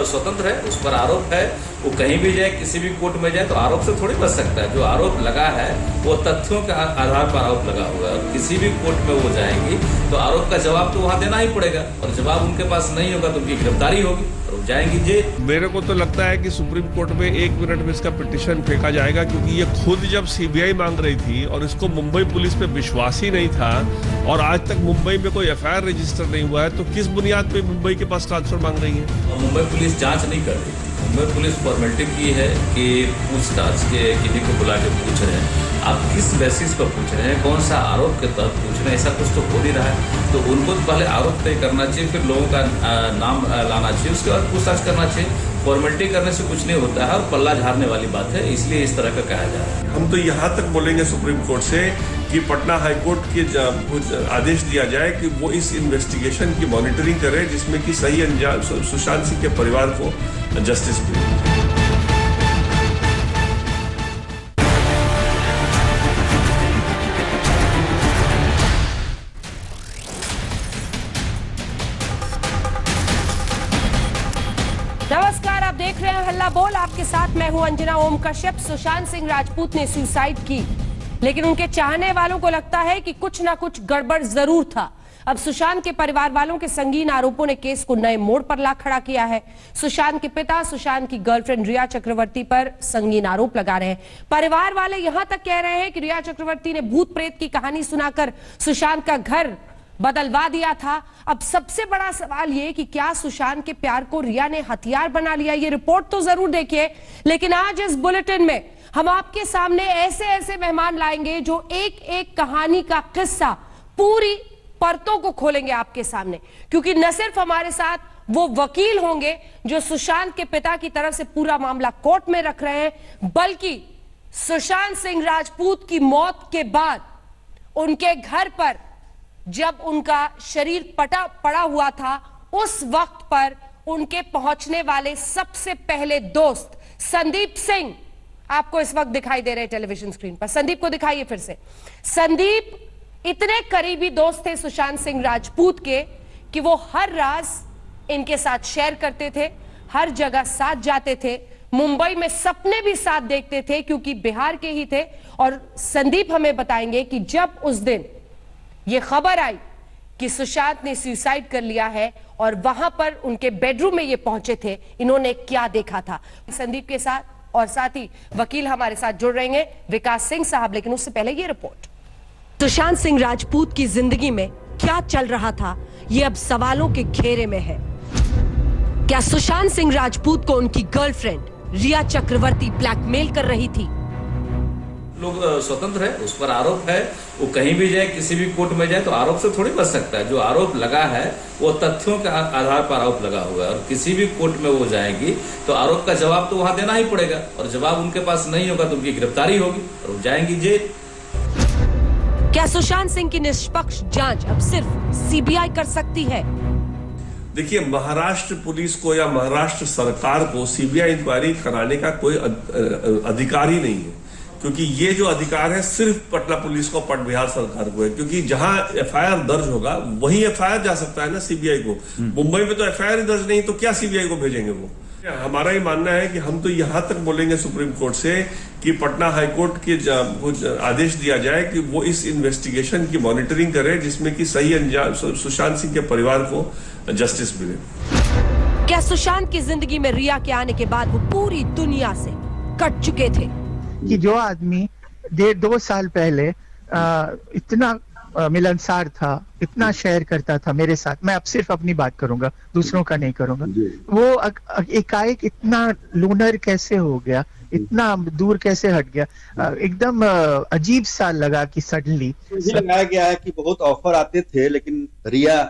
स्वतंत्र है, उस पर आरोप है, वो कहीं भी जाए, किसी भी कोर्ट में जाए तो आरोप से थोड़ी बच सकता है। जो आरोप लगा है वो तथ्यों के आधार पर आरोप लगा हुआ है, और किसी भी कोर्ट में वो जाएंगी तो आरोप का जवाब तो वहां देना ही पड़ेगा, और जवाब उनके पास नहीं होगा तो उनकी गिरफ्तारी होगी और वो जाएंगी जेल। मेरे को तो लगता है कि सुप्रीम कोर्ट में 1 मिनट में इसका पिटीशन फेंका जाएगा, क्योंकि ये खुद जब सीबीआई मांग रही थी और इसको मुंबई पुलिस पे विश्वास ही नहीं था, और आज तक मुंबई में कोई एफआईआर रजिस्टर नहीं हुआ है, तो किस बुनियाद पे मुंबई के पास ट्रांसफर मांग रही है? और मुंबई पुलिस जांच नहीं कर रही थी। मुंबई पुलिस फॉर्मेलिटी की है कि पूछताछ के किन्हीं को बुला के पूछ रहे हैं, आप किस बेसिस पर पूछ रहे हैं, कौन सा आरोप के तहत पूछ रहे हैं, ऐसा कुछ तो हो नहीं रहा है। तो उनको तो पहले आरोप तय करना चाहिए, फिर लोगों का नाम लाना चाहिए, उसके बाद पूछताछ करना चाहिए। फॉर्मेलिटी करने से कुछ नहीं होता है और पल्ला झाड़ने वाली बात है, इसलिए इस तरह का कहा जा रहा है। हम तो यहाँ तक बोलेंगे सुप्रीम कोर्ट से कि पटना हाईकोर्ट के कुछ आदेश दिया जाए कि वो इस इन्वेस्टिगेशन की मॉनिटरिंग करे, जिसमें कि सही अंजाम सुशांत सिंह के परिवार को जस्टिस मिले। नमस्कार, आप देख रहे हैं हल्ला बोल। आपके साथ मैं हूं अंजना ओम कश्यप। सुशांत सिंह राजपूत ने सुसाइड की, लेकिन उनके चाहने वालों को लगता है कि कुछ ना कुछ गड़बड़ जरूर था। अब सुशांत के परिवार वालों के संगीन आरोपों ने केस को नए मोड़ पर ला खड़ा किया है। सुशांत के पिता सुशांत की गर्लफ्रेंड रिया चक्रवर्ती पर संगीन आरोप लगा रहे हैं। परिवार वाले यहां तक कह रहे हैं कि रिया चक्रवर्ती ने भूत प्रेत की कहानी सुनाकर सुशांत का घर बदलवा दिया था। अब सबसे बड़ा सवाल ये कि क्या सुशांत के प्यार को रिया ने हथियार बना लिया? ये रिपोर्ट तो जरूर देखिए, लेकिन आज इस बुलेटिन में हम आपके सामने ऐसे ऐसे मेहमान लाएंगे जो एक एक कहानी का किस्सा, पूरी परतों को खोलेंगे आपके सामने, क्योंकि न सिर्फ हमारे साथ वो वकील होंगे जो सुशांत के पिता की तरफ से पूरा मामला कोर्ट में रख रहे हैं, बल्कि सुशांत सिंह राजपूत की मौत के बाद उनके घर पर जब उनका शरीर पड़ा हुआ था, उस वक्त पर उनके पहुंचने वाले सबसे पहले दोस्त संदीप सिंह आपको इस वक्त दिखाई दे रहे हैं टेलीविजन स्क्रीन पर। संदीप को दिखाइए फिर से। संदीप इतने करीबी दोस्त थे सुशांत सिंह राजपूत के कि वो हर राज इनके साथ शेयर करते थे, हर जगह साथ जाते थे, मुंबई में सपने भी साथ देखते थे क्योंकि बिहार के ही थे। और संदीप हमें बताएंगे कि जब उस दिन ये खबर आई कि सुशांत ने सुसाइड कर लिया है और वहां पर उनके बेडरूम में ये पहुंचे थे, इन्होंने क्या देखा था। संदीप के साथ और साथ ही वकील हमारे साथ जुड़ रहे हैं, विकास सिंह साहब। लेकिन उससे पहले ये रिपोर्ट। सुशांत सिंह राजपूत की जिंदगी में क्या चल रहा था, ये अब सवालों के घेरे में है। क्या सुशांत सिंह राजपूत को उनकी गर्लफ्रेंड रिया चक्रवर्ती ब्लैकमेल कर रही थी? लोग स्वतंत्र है, उस पर आरोप है, वो कहीं भी जाए, किसी भी कोर्ट में जाए तो आरोप से थोड़ी बच सकता है। जो आरोप लगा है वो तथ्यों के आधार पर आरोप लगा हुआ है, और किसी भी कोर्ट में वो जाएंगी तो आरोप का जवाब तो वहां देना ही पड़ेगा, और जवाब उनके पास नहीं होगा तो उनकी गिरफ्तारी होगी और वो जाएंगी जेल। क्या सुशांत सिंह की निष्पक्ष जांच अब सिर्फ सीबीआई कर सकती है? देखिए, महाराष्ट्र पुलिस को या महाराष्ट्र सरकार को सीबीआई इंक्वायरी कराने का कोई अधिकार ही नहीं है, क्योंकि ये जो अधिकार है सिर्फ पटना पुलिस को, पट बिहार सरकार को है। क्योंकि जहां एफआईआर दर्ज होगा वहीं एफआईआर जा सकता है ना सीबीआई को। मुंबई में तो एफआईआर दर्ज नहीं, तो क्या सीबीआई को भेजेंगे वो? हमारा ही मानना है कि हम तो यहां तक बोलेंगे सुप्रीम कोर्ट से कि पटना हाईकोर्ट के कुछ आदेश दिया जाए कि वो इस इन्वेस्टिगेशन की मॉनिटरिंग करे, जिसमें कि सही अंजाम सुशांत सिंह के परिवार को जस्टिस मिले। क्या सुशांत की जिंदगी में रिया के आने के बाद वो पूरी दुनिया से कट चुके थे? कि जो आदमी 1.5-2 साल पहले इतना मिलनसार था, इतना शेयर करता था मेरे साथ, मैं अब सिर्फ अपनी बात करूंगा, दूसरों का नहीं करूंगा, वो एकाएक इतना लोनर कैसे हो गया, इतना दूर कैसे हट गया? एकदम अजीब सा लगा कि सडनली लगाया गया है कि बहुत ऑफर आते थे, लेकिन रिया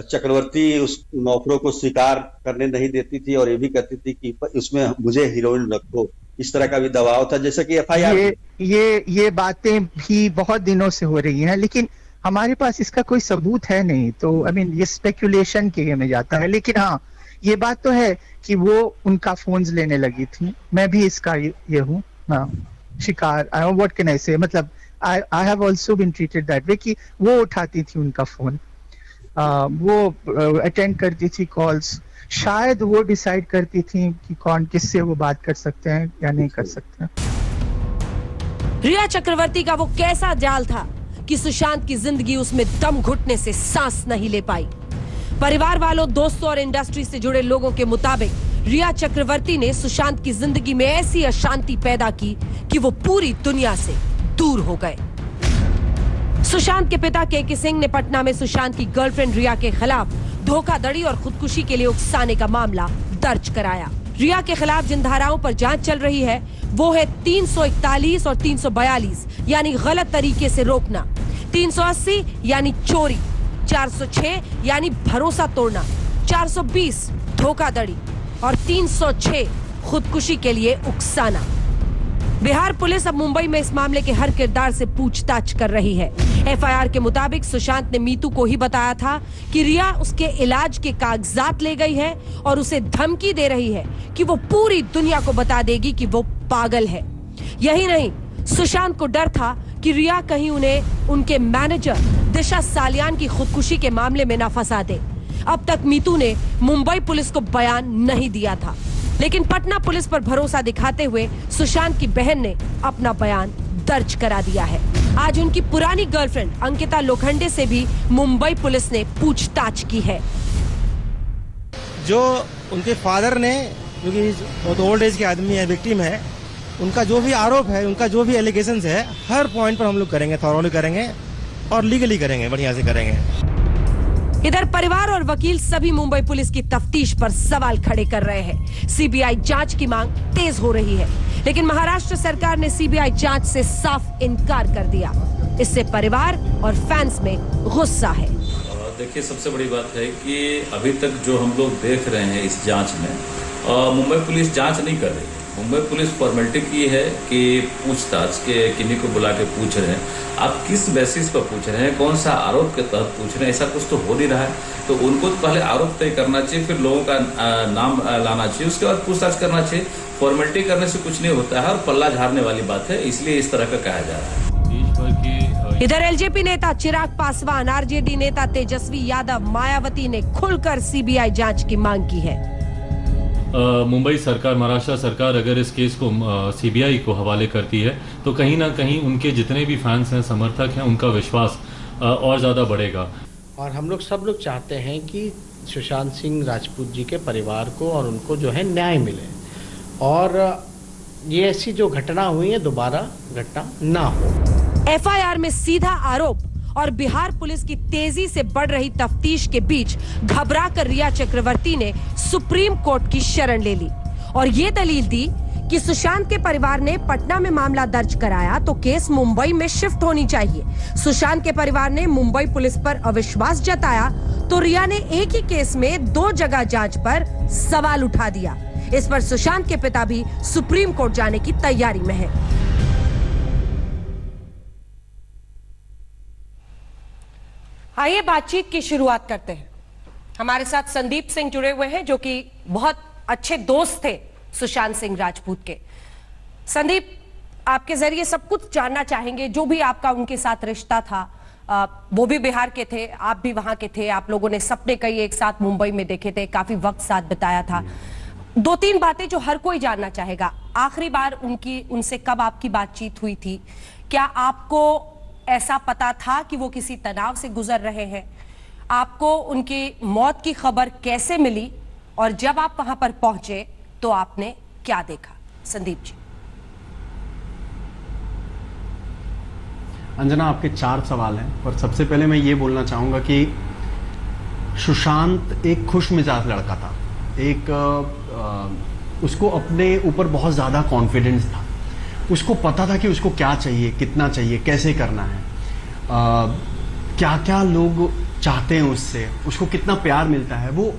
चक्रवर्ती उस ऑफरों को स्वीकार करने नहीं देती थी, और ये भी कहती थी कि उसमें मुझे हीरोइन रखो, इस तरह का भी दबाव था, जैसे कि एफआईआर। ये बातें भी बहुत दिनों से हो रही हैं, लेकिन हमारे पास इसका कोई सबूत है नहीं, तो आई मीन ये स्पेकुलेशन के में जाता है। लेकिन हाँ, ये बात तो है कि वो उनका फोन्स लेने लगी थी। मैं भी इसका ये हूँ शिकार। व्हाट कैन आई से, मतलब I have also been treated that way कि वो उठाती थी उनका फोन। वो अटेंड करती थी कॉल्स, शायद वो डिसाइड करती थी कि कौन किससे वो बात कर सकते हैं या नहीं कर सकते हैं। रिया चक्रवर्ती का वो कैसा जाल था कि सुशांत की जिंदगी उसमें दम घुटने से सांस नहीं ले पाई। परिवार वालों, दोस्तों और इंडस्ट्री से जुड़े लोगों के मुताबिक रिया चक्रवर्ती ने सुशांत की जिंदगी में ऐसी अशांति पैदा की कि वो पूरी दुनिया से दूर हो गए। सुशांत के पिता के सिंह ने पटना में सुशांत की गर्लफ्रेंड रिया के खिलाफ धोखाधड़ी और खुदकुशी के लिए उकसाने का मामला दर्ज कराया। रिया के खिलाफ जिन धाराओं पर जांच चल रही है वो है 341 और 342 यानी गलत तरीके से रोकना, 380 यानी चोरी, 406 यानी भरोसा तोड़ना, 420 धोखाधड़ी और 306 खुदकुशी के लिए उकसाना। बिहार पुलिस अब मुंबई में इस मामले के हर किरदार से पूछताछ कर रही है। एफआईआर के मुताबिक सुशांत ने मीतू को ही बताया था कि रिया उसके इलाज के कागजात ले गई है और उसे धमकी दे रही है कि वो पूरी दुनिया को बता देगी कि वो पागल है। यही नहीं, सुशांत को डर था कि रिया कहीं उन्हें उनके मैनेजर दिशा सालियान की खुदकुशी के मामले में न फंसा दे। अब तक मीतू ने मुंबई पुलिस को बयान नहीं दिया था, लेकिन पटना पुलिस पर भरोसा दिखाते हुए सुशांत की बहन ने अपना बयान दर्ज करा दिया है। आज उनकी पुरानी गर्लफ्रेंड अंकिता लोखंडे से भी मुंबई पुलिस ने पूछताछ की है। जो उनके फादर ने, क्योंकि बहुत ओल्ड एज के आदमी है, विक्टिम है, उनका जो भी आरोप है, उनका जो भी एलिगेशंस है, हर पॉइंट पर हम लोग करेंगे, थॉरोली करेंगे और लीगली करेंगे, बढ़िया से करेंगे। इधर परिवार और वकील सभी मुंबई पुलिस की तफ्तीश पर सवाल खड़े कर रहे हैं। सीबीआई जांच की मांग तेज हो रही है, लेकिन महाराष्ट्र सरकार ने सीबीआई जांच से साफ इनकार कर दिया। इससे परिवार और फैंस में गुस्सा है। देखिए, सबसे बड़ी बात है कि अभी तक जो हम लोग देख रहे हैं इस जांच में, मुंबई पुलिस जांच नहीं कर रही। मुंबई पुलिस फॉर्मेलिटी की है कि पूछताछ के किन्हीं को बुला के पूछ रहे हैं। आप किस बेसिस पर पूछ रहे हैं, कौन सा आरोप के तहत पूछ रहे हैं, ऐसा कुछ तो हो नहीं रहा है। तो उनको तो पहले आरोप तय करना चाहिए, फिर लोगों का नाम लाना चाहिए, उसके बाद पूछताछ करना चाहिए। फॉर्मेलिटी करने से कुछ नहीं होता है और पल्ला झाड़ने वाली बात है, इसलिए इस तरह का कहा जा रहा है। इधर एलजेपी नेता चिराग पासवान, आरजेडी नेता तेजस्वी यादव, मायावती ने खुलकर सीबीआई जांच की मांग की है। मुंबई सरकार, महाराष्ट्र सरकार अगर इस केस को सीबीआई को हवाले करती है तो कहीं ना कहीं उनके जितने भी फैंस हैं, समर्थक हैं, उनका विश्वास और ज़्यादा बढ़ेगा। और हम लोग सब लोग चाहते हैं कि सुशांत सिंह राजपूत जी के परिवार को और उनको जो है न्याय मिले और ये ऐसी जो घटना हुई है दोबारा घटना ना हो। एफआईआर में सीधा आरोप और बिहार पुलिस की तेजी से बढ़ रही तफ्तीश के बीच घबराकर रिया चक्रवर्ती ने सुप्रीम कोर्ट की शरण ले ली और ये दलील दी कि सुशांत के परिवार ने पटना में मामला दर्ज कराया तो केस मुंबई में शिफ्ट होनी चाहिए। सुशांत के परिवार ने मुंबई पुलिस पर अविश्वास जताया तो रिया ने एक ही केस में 2 जगह जांच पर सवाल उठा दिया। इस पर सुशांत के पिता भी सुप्रीम कोर्ट जाने की तैयारी में है। आइए बातचीत की शुरुआत करते हैं। हमारे साथ संदीप सिंह जुड़े हुए हैं जो कि बहुत अच्छे दोस्त थे सुशांत सिंह राजपूत के। संदीप, आपके जरिए सब कुछ जानना चाहेंगे, जो भी आपका उनके साथ रिश्ता था। वो भी बिहार के थे, आप भी वहां के थे, आप लोगों ने सपने कई एक साथ मुंबई में देखे थे, काफी वक्त साथ बिताया था। 2-3 बातें जो हर कोई जानना चाहेगा। आखिरी बार उनसे कब आपकी बातचीत हुई थी? क्या आपको ऐसा पता था कि वो किसी तनाव से गुजर रहे हैं? आपको उनकी मौत की खबर कैसे मिली और जब आप वहां पर पहुंचे तो आपने क्या देखा? संदीप जी। अंजना, आपके 4 सवाल हैं और सबसे पहले मैं ये बोलना चाहूँगा कि सुशांत एक खुश मिजाज लड़का था। उसको अपने ऊपर बहुत ज़्यादा कॉन्फिडेंस था। उसको पता था कि उसको क्या चाहिए, कितना चाहिए, कैसे करना है, क्या क्या लोग चाहते हैं उससे, उसको कितना प्यार मिलता है। वो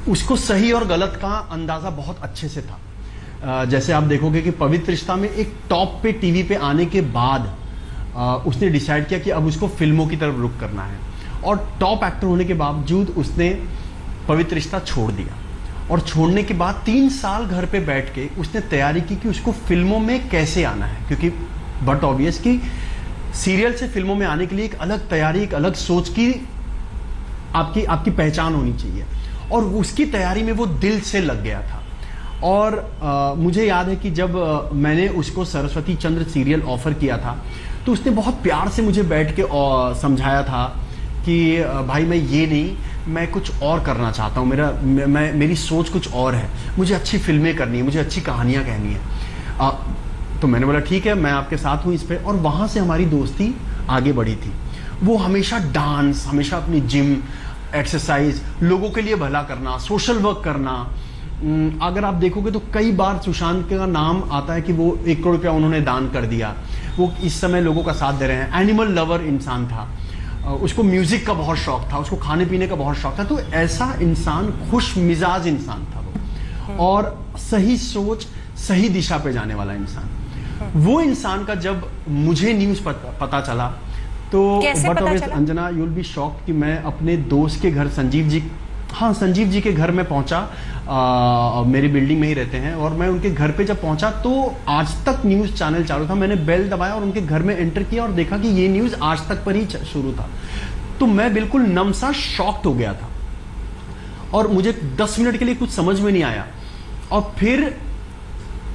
उसको सही और गलत का अंदाज़ा बहुत अच्छे से था। जैसे आप देखोगे कि पवित्र रिश्ता में एक टॉप पे टीवी पे आने के बाद उसने डिसाइड किया कि अब उसको फिल्मों की तरफ रुख करना है और टॉप एक्टर होने के बावजूद उसने पवित्र रिश्ता छोड़ दिया और छोड़ने के बाद 3 साल घर पे बैठ के उसने तैयारी की कि उसको फिल्मों में कैसे आना है, क्योंकि बट ऑब्वियस कि सीरियल से फिल्मों में आने के लिए एक अलग तैयारी, एक अलग सोच की आपकी पहचान होनी चाहिए। और उसकी तैयारी में वो दिल से लग गया था। और मुझे याद है कि जब मैंने उसको सरस्वती चंद्र सीरियल ऑफर किया था तो उसने बहुत प्यार से मुझे बैठ के समझाया था कि भाई मैं ये नहीं, मैं कुछ और करना चाहता हूँ, मेरी सोच कुछ और है, मुझे अच्छी फिल्में करनी है, मुझे अच्छी कहानियाँ कहनी है। तो मैंने बोला ठीक है, मैं आपके साथ हूँ इस पे। और वहाँ से हमारी दोस्ती आगे बढ़ी थी। वो हमेशा डांस, हमेशा अपनी जिम, एक्सरसाइज, लोगों के लिए भला करना, सोशल वर्क करना। अगर आप देखोगे तो कई बार सुशांत का नाम आता है कि वो 1 करोड़ रुपया उन्होंने दान कर दिया, वो इस समय लोगों का साथ दे रहे हैं। एनिमल लवर इंसान था, उसको म्यूजिक का बहुत शौक था, उसको खाने पीने का बहुत शौक था। तो ऐसा इंसान, खुश मिजाज इंसान था वो, और सही सोच, सही दिशा पे जाने वाला इंसान। वो इंसान का जब मुझे न्यूज पता चला तो but obvious Anjana, you will be shocked कि मैं अपने दोस्त के घर संजीव जी के घर में पहुंचा। मेरी बिल्डिंग में ही रहते हैं, और मैं उनके घर पे जब पहुंचा तो आज तक न्यूज चैनल चालू था। मैंने बेल दबाया और उनके घर में एंटर किया और देखा कि ये न्यूज आज तक पर ही शुरू था। तो मैं बिल्कुल नमसा शॉक्ड हो गया था, और मुझे 10 मिनट के लिए कुछ समझ में नहीं आया। और फिर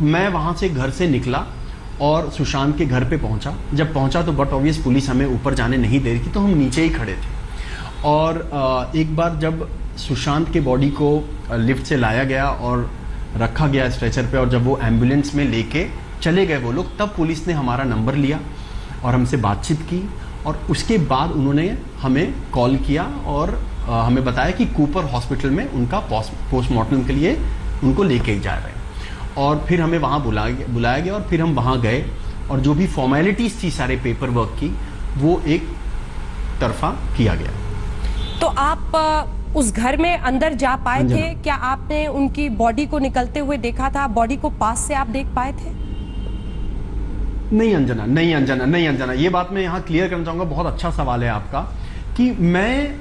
मैं वहां से घर से निकला और सुशांत के घर पे पहुंचा। जब पहुंचा तो बट ऑब्वियस पुलिस हमें ऊपर जाने नहीं दे रही थी, तो हम नीचे ही खड़े थे। और एक बार जब सुशांत के बॉडी को लिफ्ट से लाया गया और रखा गया स्ट्रेचर पे, और जब वो एम्बुलेंस में लेके चले गए वो लोग, तब पुलिस ने हमारा नंबर लिया और हमसे बातचीत की। और उसके बाद उन्होंने हमें कॉल किया और हमें बताया कि कूपर हॉस्पिटल में उनका पोस्टमार्टम के लिए उनको लेके जा रहे हैं। और फिर हमें वहाँ बुलाया गया, और फिर हम वहाँ गए, और जो भी फॉर्मेलिटीज थी सारे पेपर वर्क की, वो एक तरफा किया गया। तो आप उस घर में अंदर जा पाए थे? क्या आपने उनकी बॉडी को निकलते हुए देखा था? बॉडी को पास से आप देख पाए थे? नहीं अंजना, ये बात मैं यहाँ क्लियर करना चाहूंगा। बहुत अच्छा सवाल है आपका, कि मैं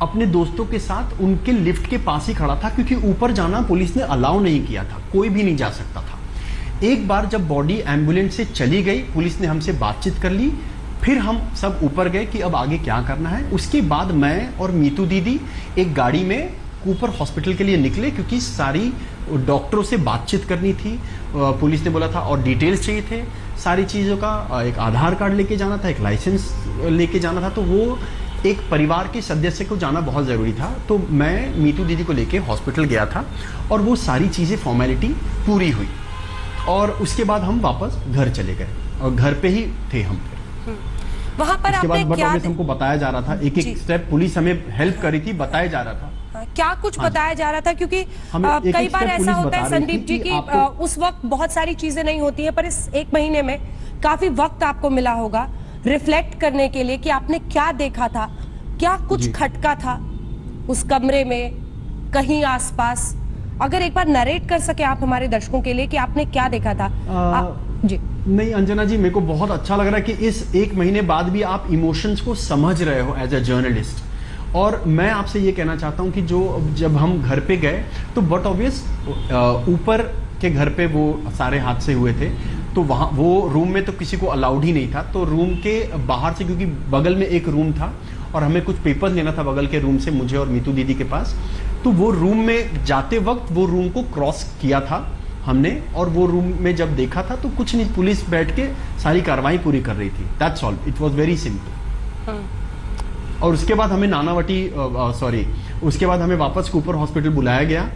अपने दोस्तों के साथ उनके लिफ्ट के पास ही खड़ा था, क्योंकि ऊपर जाना पुलिस ने अलाउ नहीं किया था, कोई भी नहीं जा सकता था। एक बार जब बॉडी एम्बुलेंस से चली गई, पुलिस ने हमसे बातचीत कर ली, फिर हम सब ऊपर गए कि अब आगे क्या करना है। उसके बाद मैं और मीतू दीदी एक गाड़ी में कूपर हॉस्पिटल के लिए निकले, क्योंकि सारी डॉक्टरों से बातचीत करनी थी। पुलिस ने बोला था और डिटेल्स चाहिए थे सारी चीज़ों का, एक आधार कार्ड लेके जाना था, एक लाइसेंस लेके जाना था। तो वो एक परिवार के सदस्य को जाना बहुत ज़रूरी था। तो मैं मीतू दीदी को लेके हॉस्पिटल गया था, और वो सारी चीज़ें फॉर्मेलिटी पूरी हुई, और उसके बाद हम वापस घर चले गए, और घर पे ही थे हम फिर। वहां पर उसके बाद क्या हमको बताया जा रहा था, एक एक स्टेप पुलिस हमें हेल्प करी थी, बताया जा रहा था। क्या कुछ बताया जा रहा था? क्योंकि कई बार ऐसा होता है संदीप जी की उस वक्त बहुत सारी चीजें नहीं होती है, पर इस 1 महीने में काफी वक्त आपको मिला होगा रिफ्लेक्ट करने के लिए कि आपने क्या देखा था, क्या कुछ खटका था उस कमरे में, कहीं आसपास। अगर एक बार नरेट कर सके आप हमारे दर्शकों के लिए कि आपने क्या देखा था। जी नहीं अंजना जी, मेरे को बहुत अच्छा लग रहा है कि इस 1 महीने बाद भी आप इमोशंस को समझ रहे हो एज अ जर्नलिस्ट। और मैं आपसे ये कहना चाहता हूँ कि जब हम घर पे गए तो बट ऑब्वियस ऊपर के घर पे वो सारे हादसे हुए थे, तो वहाँ वो रूम में तो किसी को अलाउड ही नहीं था। तो रूम के बाहर से, क्योंकि बगल में एक रूम था और हमें कुछ पेपर लेना था बगल के रूम से, मुझे और मीतू दीदी के पास, तो वो रूम में जाते वक्त वो रूम को क्रॉस किया था हमने, और वो रूम में जब देखा था तो कुछ नहीं, पुलिस बैठ के सारी कार्रवाई पूरी कर रही थी। That's all, it was very simple. और उसके बाद हमें उसके बाद हमें वापस कूपर हॉस्पिटल बुलाया गया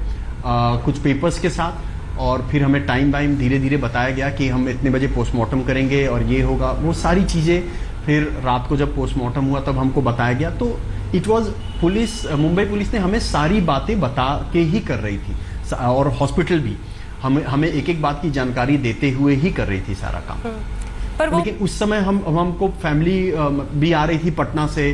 कुछ पेपर्स के साथ, और फिर हमें टाइम धीरे धीरे बताया गया कि हम इतने बजे पोस्टमार्टम करेंगे और ये होगा, वो सारी चीज़ें। फिर रात को जब पोस्टमार्टम हुआ तब हमको बताया गया। तो इट वाज मुंबई पुलिस ने हमें सारी बातें बता के ही कर रही थी, और हॉस्पिटल भी हमें एक एक बात की जानकारी देते हुए ही कर रही थी सारा काम। लेकिन उस समय हमको फैमिली भी आ रही थी पटना से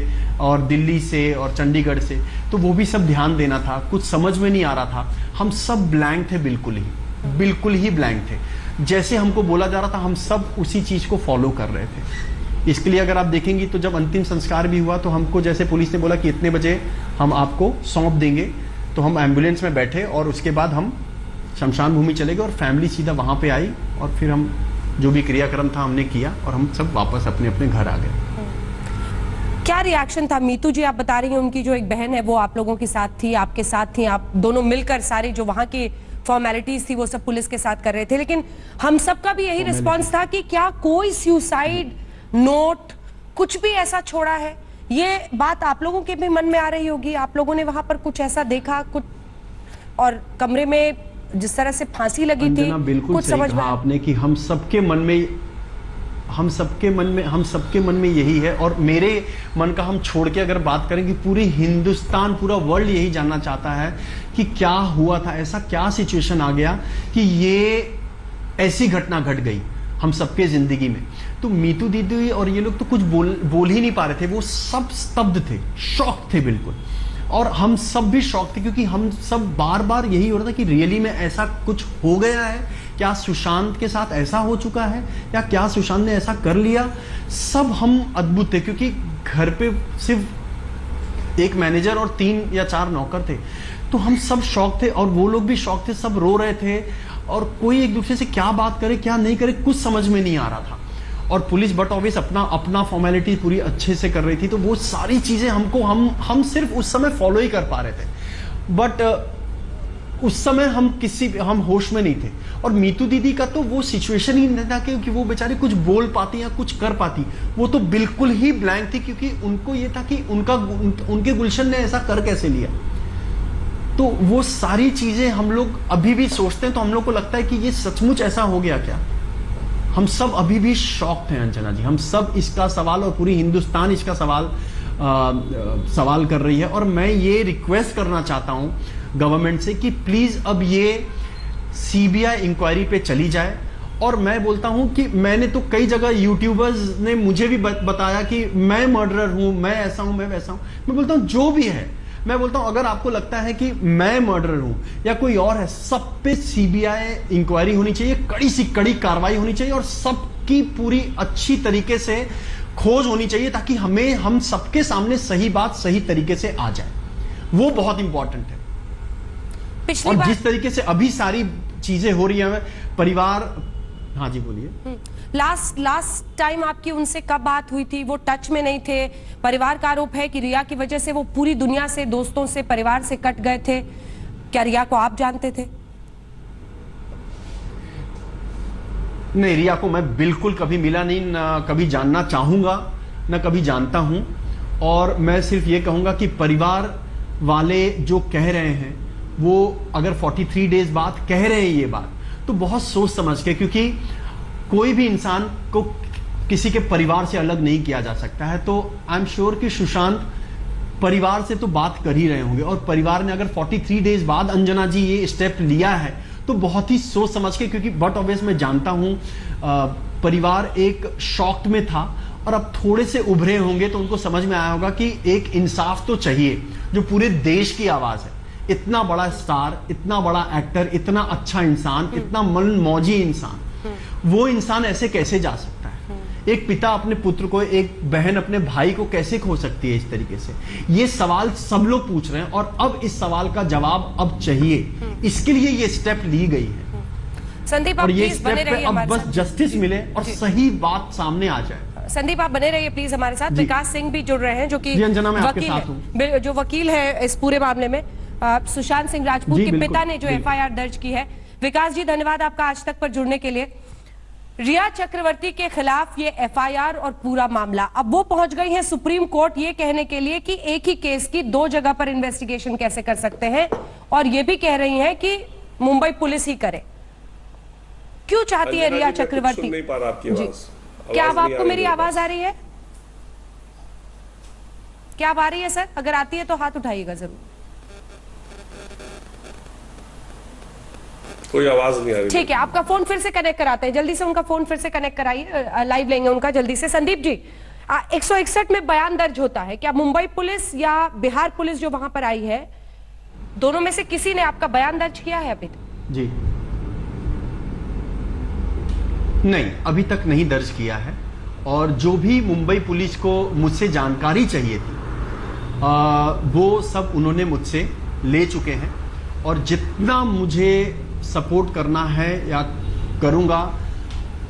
और दिल्ली से और चंडीगढ़ से, तो वो भी सब ध्यान देना था, कुछ समझ में नहीं आ रहा था। हम सब ब्लैंक थे, बिल्कुल ही ब्लैंक थे। जैसे हमको बोला जा रहा था हम सब उसी चीज को फॉलो कर रहे थे। इसके लिए अगर आप देखेंगे तो जब अंतिम संस्कार भी हुआ तो हमको जैसे पुलिस ने बोला कि इतने बजे हम आपको सौंप देंगे, तो हम एम्बुलेंस में बैठे और उसके बाद हम शमशान भूमि चले गए और फैमिली सीधा वहाँ पे आई, और फिर हम जो भी क्रियाक्रम था हमने किया और हम सब वापस अपने अपने घर आ गए। क्या रिएक्शन था? मीतू जी आप बता रही हैं उनकी जो एक बहन है वो आप लोगों के साथ थी, आपके साथ थी, आप दोनों मिलकर सारी जो वहां की फॉर्मेलिटीज थी वो सब पुलिस के साथ कर रहे थे, लेकिन हम सबका भी यही रिस्पांस था कि क्या कोई सुसाइड नोट कुछ भी ऐसा छोड़ा है? ये बात आप लोगों के भी मन में आ रही होगी, आप लोगों ने वहां पर कुछ ऐसा देखा, कुछ और कमरे में जिस तरह से फांसी लगी थी बिल्कुल कुछ सही समझ कहा में आपने कि हम सबके मन में यही है। और मेरे मन का हम छोड़ के अगर बात करें कि पूरी हिंदुस्तान, पूरा वर्ल्ड यही जानना चाहता है कि क्या हुआ था, ऐसा क्या सिचुएशन आ गया कि ये ऐसी घटना घट गई हम सबके जिंदगी में। तो मीतू दीदी और ये लोग तो कुछ बोल ही नहीं पा रहे थे, वो सब स्तब्ध थे, शॉक थे बिल्कुल। और हम सब भी शॉक थे क्योंकि हम सब बार बार यही हो रहा था कि रियली में ऐसा कुछ हो गया है क्या? सुशांत के साथ ऐसा हो चुका है या क्या सुशांत ने ऐसा कर लिया? सब हम अद्भुत थे क्योंकि घर पे सिर्फ एक मैनेजर और 3 या 4 नौकर थे, तो हम सब शॉक थे और वो लोग भी शॉक थे, सब रो रहे थे और कोई एक दूसरे से क्या बात करे क्या नहीं करे कुछ समझ में नहीं आ रहा था। और पुलिस बट ऑब्वियस अपना फॉर्मेलिटी पूरी अच्छे से कर रही थी, तो वो सारी चीजें हमको हम सिर्फ उस समय फॉलो ही कर पा रहे थे। बट उस समय हम होश में नहीं थे। और मीतू दीदी का तो वो सिचुएशन ही नहीं था कि वो बेचारी कुछ बोल पाती या कुछ कर पाती, वो तो बिल्कुल ही ब्लैंक थी क्योंकि उनको ये था कि उनके गुलशन ने ऐसा कर कैसे लिया। तो वो सारी चीजें हम लोग अभी भी सोचते हैं तो हम लोग को लगता है कि ये सचमुच ऐसा हो गया क्या? हम सब अभी भी शॉक थे अंजना जी, हम सब इसका सवाल और पूरी हिंदुस्तान इसका सवाल कर रही है। और मैं ये रिक्वेस्ट करना चाहता हूं गवर्नमेंट से कि प्लीज अब ये सीबीआई इंक्वायरी पे चली जाए। और मैं बोलता हूं कि मैंने तो कई जगह यूट्यूबर्स ने मुझे भी बताया कि मैं मर्डरर हूं, मैं ऐसा हूं, मैं वैसा हूं। मैं बोलता हूं जो भी है, मैं बोलता हूं अगर आपको लगता है कि मैं मर्डरर हूं या कोई और है, सब पे सीबीआई इंक्वायरी होनी चाहिए, कड़ी से कड़ी कार्रवाई होनी चाहिए और सबकी पूरी अच्छी तरीके से खोज होनी चाहिए ताकि हम सबके सामने सही बात सही तरीके से आ जाए। वो बहुत इंपॉर्टेंट है। और जिस तरीके से अभी सारी चीजें हो रही हैं, परिवार, हाँ जी बोलिए। लास्ट टाइम आपकी उनसे कब बात हुई थी? वो टच में नहीं थे। परिवार का आरोप है कि रिया की वजह से वो पूरी दुनिया से, दोस्तों से, परिवार से कट गए थे। क्या रिया को आप जानते थे? नहीं, रिया को मैं बिल्कुल कभी मिला नहीं, ना कभी जानना चाहूंगा, ना कभी जानता हूं। और मैं सिर्फ ये कहूंगा कि परिवार वाले जो कह रहे हैं वो अगर 43 डेज बाद कह रहे हैं ये बात, तो बहुत सोच समझ के, क्योंकि कोई भी इंसान को किसी के परिवार से अलग नहीं किया जा सकता है। तो आई एम श्योर कि सुशांत परिवार से तो बात कर ही रहे होंगे और परिवार ने अगर 43 डेज बाद अंजना जी ये स्टेप लिया है तो बहुत ही सोच समझ के, क्योंकि बट ऑब्वियस मैं जानता हूं परिवार एक शॉक में था और अब थोड़े से उभरे होंगे तो उनको समझ में आया होगा कि एक इंसाफ तो चाहिए जो पूरे देश की आवाज है। इतना बड़ा स्टार, इतना बड़ा एक्टर, इतना अच्छा इंसान, इतना मन मौजी इंसान, वो इंसान ऐसे कैसे जा सकता है? एक पिता अपने पुत्र को, एक बहन अपने भाई को कैसे खो सकती है इस तरीके से? ये सवाल सब लोग पूछ रहे हैं और अब इस सवाल का जवाब अब चाहिए, इसके लिए ये स्टेप ली गई है। संदीप, और ये स्टेप पे अब बस जस्टिस मिले और सही बात सामने आ जाए। संदीप आप बने रहिए प्लीज हमारे साथ। विकास सिंह भी जुड़ रहे हैं जो कि वकील है, जो वकील है इस पूरे मामले में। सुशांत सिंह राजपूत के पिता ने जो एफआईआर दर्ज की है। विकास जी धन्यवाद आपका आज तक पर जुड़ने के लिए। रिया चक्रवर्ती के खिलाफ ये एफआईआर और पूरा मामला, अब वो पहुंच गई हैं सुप्रीम कोर्ट ये कहने के लिए कि एक ही केस की 2 जगह पर इन्वेस्टिगेशन कैसे कर सकते हैं, और ये भी कह रही हैं कि मुंबई पुलिस ही करे। क्यों चाहती है रिया चक्रवर्ती? नहीं पा रहा आपकी आवाज। क्या अब आपको मेरी आवाज आ रही है? क्या अब आ रही है सर? अगर आती है तो हाथ उठाइएगा जरूर। कोई आवाज नहीं आ रही। ठीक है, आपका फोन फिर से कनेक्ट कराते हैं, जल्दी से उनका फोन फिर से कनेक्ट कराइए, लाइव लेंगे उनका जल्दी से। संदीप जी, 161 में बयान दर्ज होता है, क्या मुंबई पुलिस या बिहार पुलिस जो वहां पर आई है, दोनों में से किसी ने आपका बयान दर्ज किया है अभी? जी नहीं, अभी तक नहीं दर्ज किया है। और जो भी मुंबई पुलिस को मुझसे जानकारी चाहिए थी वो सब उन्होंने मुझसे ले चुके हैं और जितना मुझे सपोर्ट करना है या करूंगा,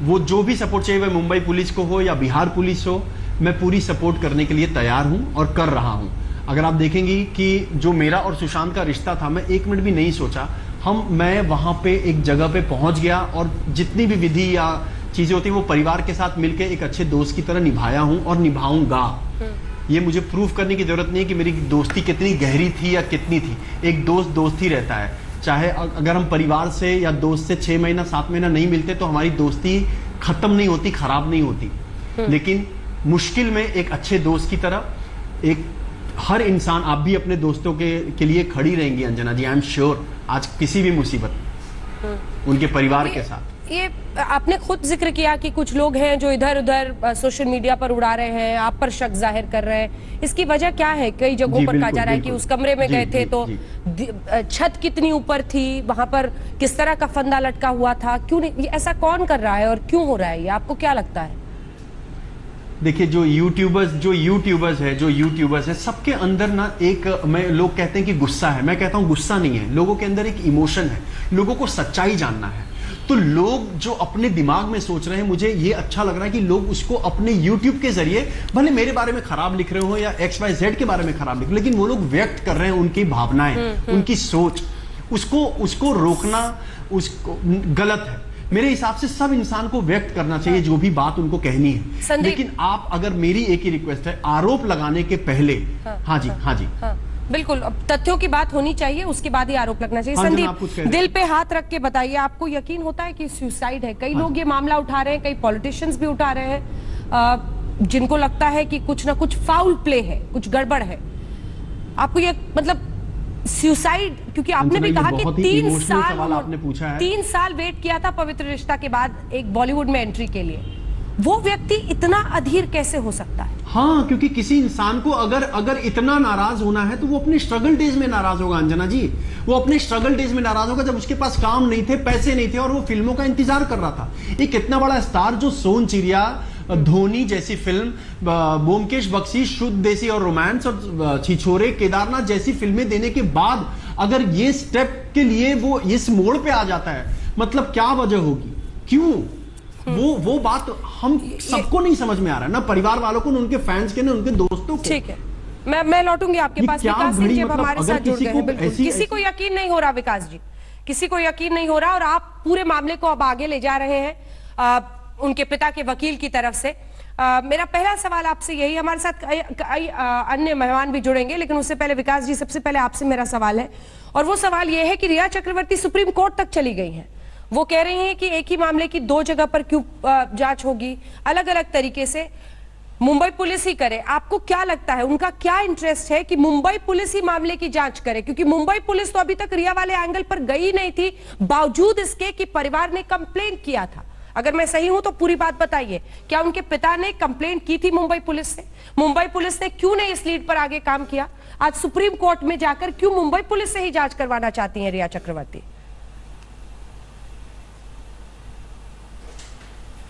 वो जो भी सपोर्ट चाहिए वह मुंबई पुलिस को हो या बिहार पुलिस हो मैं पूरी सपोर्ट करने के लिए तैयार हूं और कर रहा हूं। अगर आप देखेंगी कि जो मेरा और सुशांत का रिश्ता था, मैं एक मिनट भी नहीं सोचा, मैं वहां पे एक जगह पे पहुंच गया और जितनी भी विधि या चीजें होती है वो परिवार के साथ मिलकर एक अच्छे दोस्त की तरह निभाया हूं और निभाऊंगा। ये मुझे प्रूव करने की जरूरत नहीं है कि मेरी दोस्ती कितनी गहरी थी या कितनी थी। एक दोस्त दोस्त ही रहता है, चाहे अगर हम परिवार से या दोस्त से 6 महीना 7 महीना नहीं मिलते तो हमारी दोस्ती खत्म नहीं होती, खराब नहीं होती। लेकिन मुश्किल में एक अच्छे दोस्त की तरह एक हर इंसान, आप भी अपने दोस्तों के लिए खड़ी रहेंगी अंजना जी, आई एम श्योर। आज किसी भी मुसीबत उनके परिवार के साथ। ये आपने खुद जिक्र किया कि कुछ लोग हैं जो इधर उधर सोशल मीडिया पर उड़ा रहे हैं, आप पर शक जाहिर कर रहे हैं, इसकी वजह क्या है? कई जगहों पर कहा जा रहा है कि उस कमरे में गए थे तो छत कितनी ऊपर थी, वहां पर किस तरह का फंदा लटका हुआ था, क्यों नहीं, ये ऐसा कौन कर रहा है और क्यों हो रहा है, ये आपको क्या लगता है? देखिए, जो यूट्यूबर्स है सबके अंदर ना एक, लोग कहते हैं कि गुस्सा है, मैं कहता हूं गुस्सा नहीं है, लोगों के अंदर एक इमोशन है, लोगों को सच्चाई जानना है। तो लोग जो अपने दिमाग में सोच रहे हैं, मुझे ये अच्छा लग रहा है कि लोग उसको अपने YouTube के जरिए, भले मेरे बारे में खराब लिख रहे हो या XYZ के बारे में खराब लिख रहे हो, लेकिन वो लोग व्यक्त कर रहे हैं उनकी भावनाएं, उनकी सोच, उसको रोकना उसको गलत है। मेरे हिसाब से सब इंसान को व्यक्त करना चाहिए जो भी बात उनको कहनी है। लेकिन आप, अगर मेरी एक ही रिक्वेस्ट है, आरोप लगाने के पहले, हाँ जी बिल्कुल, अब तथ्यों की बात होनी चाहिए, उसके बाद ही आरोप लगना चाहिए। संदीप, दिल पे हाथ रख के बताइए, आपको यकीन होता है कि सुसाइड है? कई लोग ये मामला उठा रहे हैं, कई पॉलिटिशियंस भी उठा रहे हैं, जिनको लगता है कि कुछ ना कुछ फाउल प्ले है, कुछ गड़बड़ है। आपको ये मतलब सुसाइड, क्योंकि आपने भी कहा कि 3 साल वेट किया था पवित्र रिश्ता के बाद एक बॉलीवुड में एंट्री के लिए, वो व्यक्ति इतना अधीर कैसे हो सकता है? हाँ, क्योंकि किसी इंसान को अगर इतना नाराज होना है तो वो अपने स्ट्रगल डेज में नाराज होगा अंजना जी। वो अपने स्ट्रगल डेज में नाराज होगा जब उसके पास काम नहीं थे, पैसे नहीं थे और वो फिल्मों का इंतजार कर रहा था। एक इतना बड़ा स्टार जो सोन चिड़िया, धोनी जैसी फिल्म, ब्योमकेश बख्शी, शुद्ध देसी और रोमांस और छिछोरे, केदारनाथ जैसी फिल्में देने के बाद अगर ये स्टेप के लिए वो इस मोड़ पे आ जाता है, मतलब क्या वजह होगी, क्यों? वो बात हम सबको नहीं समझ में आ रहा है, ना परिवार वालों को, ना उनके फैंस के, ना उनके दोस्तों को। ठीक है, मैं लौटूंगी आपके पास। विकास सिंह जी हमारे साथ जुड़ गए हैं। बिल्कुल, किसी को यकीन नहीं हो रहा विकास जी, किसी को यकीन नहीं हो रहा, और आप पूरे मामले को अब आगे ले जा रहे हैं उनके पिता के वकील की तरफ से। मेरा पहला सवाल आपसे यही, हमारे साथ कई अन्य मेहमान भी जुड़ेंगे, लेकिन उससे पहले विकास जी, सबसे पहले आपसे मेरा सवाल है, और वो सवाल ये है कि रिया चक्रवर्ती सुप्रीम कोर्ट तक चली गई हैं। वो कह रही हैं कि एक ही मामले की 2 जगह पर क्यों जांच होगी, अलग अलग तरीके से मुंबई पुलिस ही करे। आपको क्या लगता है, उनका क्या इंटरेस्ट है कि मुंबई पुलिस ही मामले की जांच करे? क्योंकि मुंबई पुलिस तो अभी तक रिया वाले एंगल पर गई नहीं थी, बावजूद इसके कि परिवार ने कंप्लेन किया था। अगर मैं सही हूं तो पूरी बात बताइए, क्या उनके पिता ने कंप्लेंट की थी मुंबई पुलिस से? मुंबई पुलिस ने क्यों नहीं इस लीड पर आगे काम किया? आज सुप्रीम कोर्ट में जाकर क्यों मुंबई पुलिस से ही जांच करवाना चाहती हैं रिया चक्रवर्ती?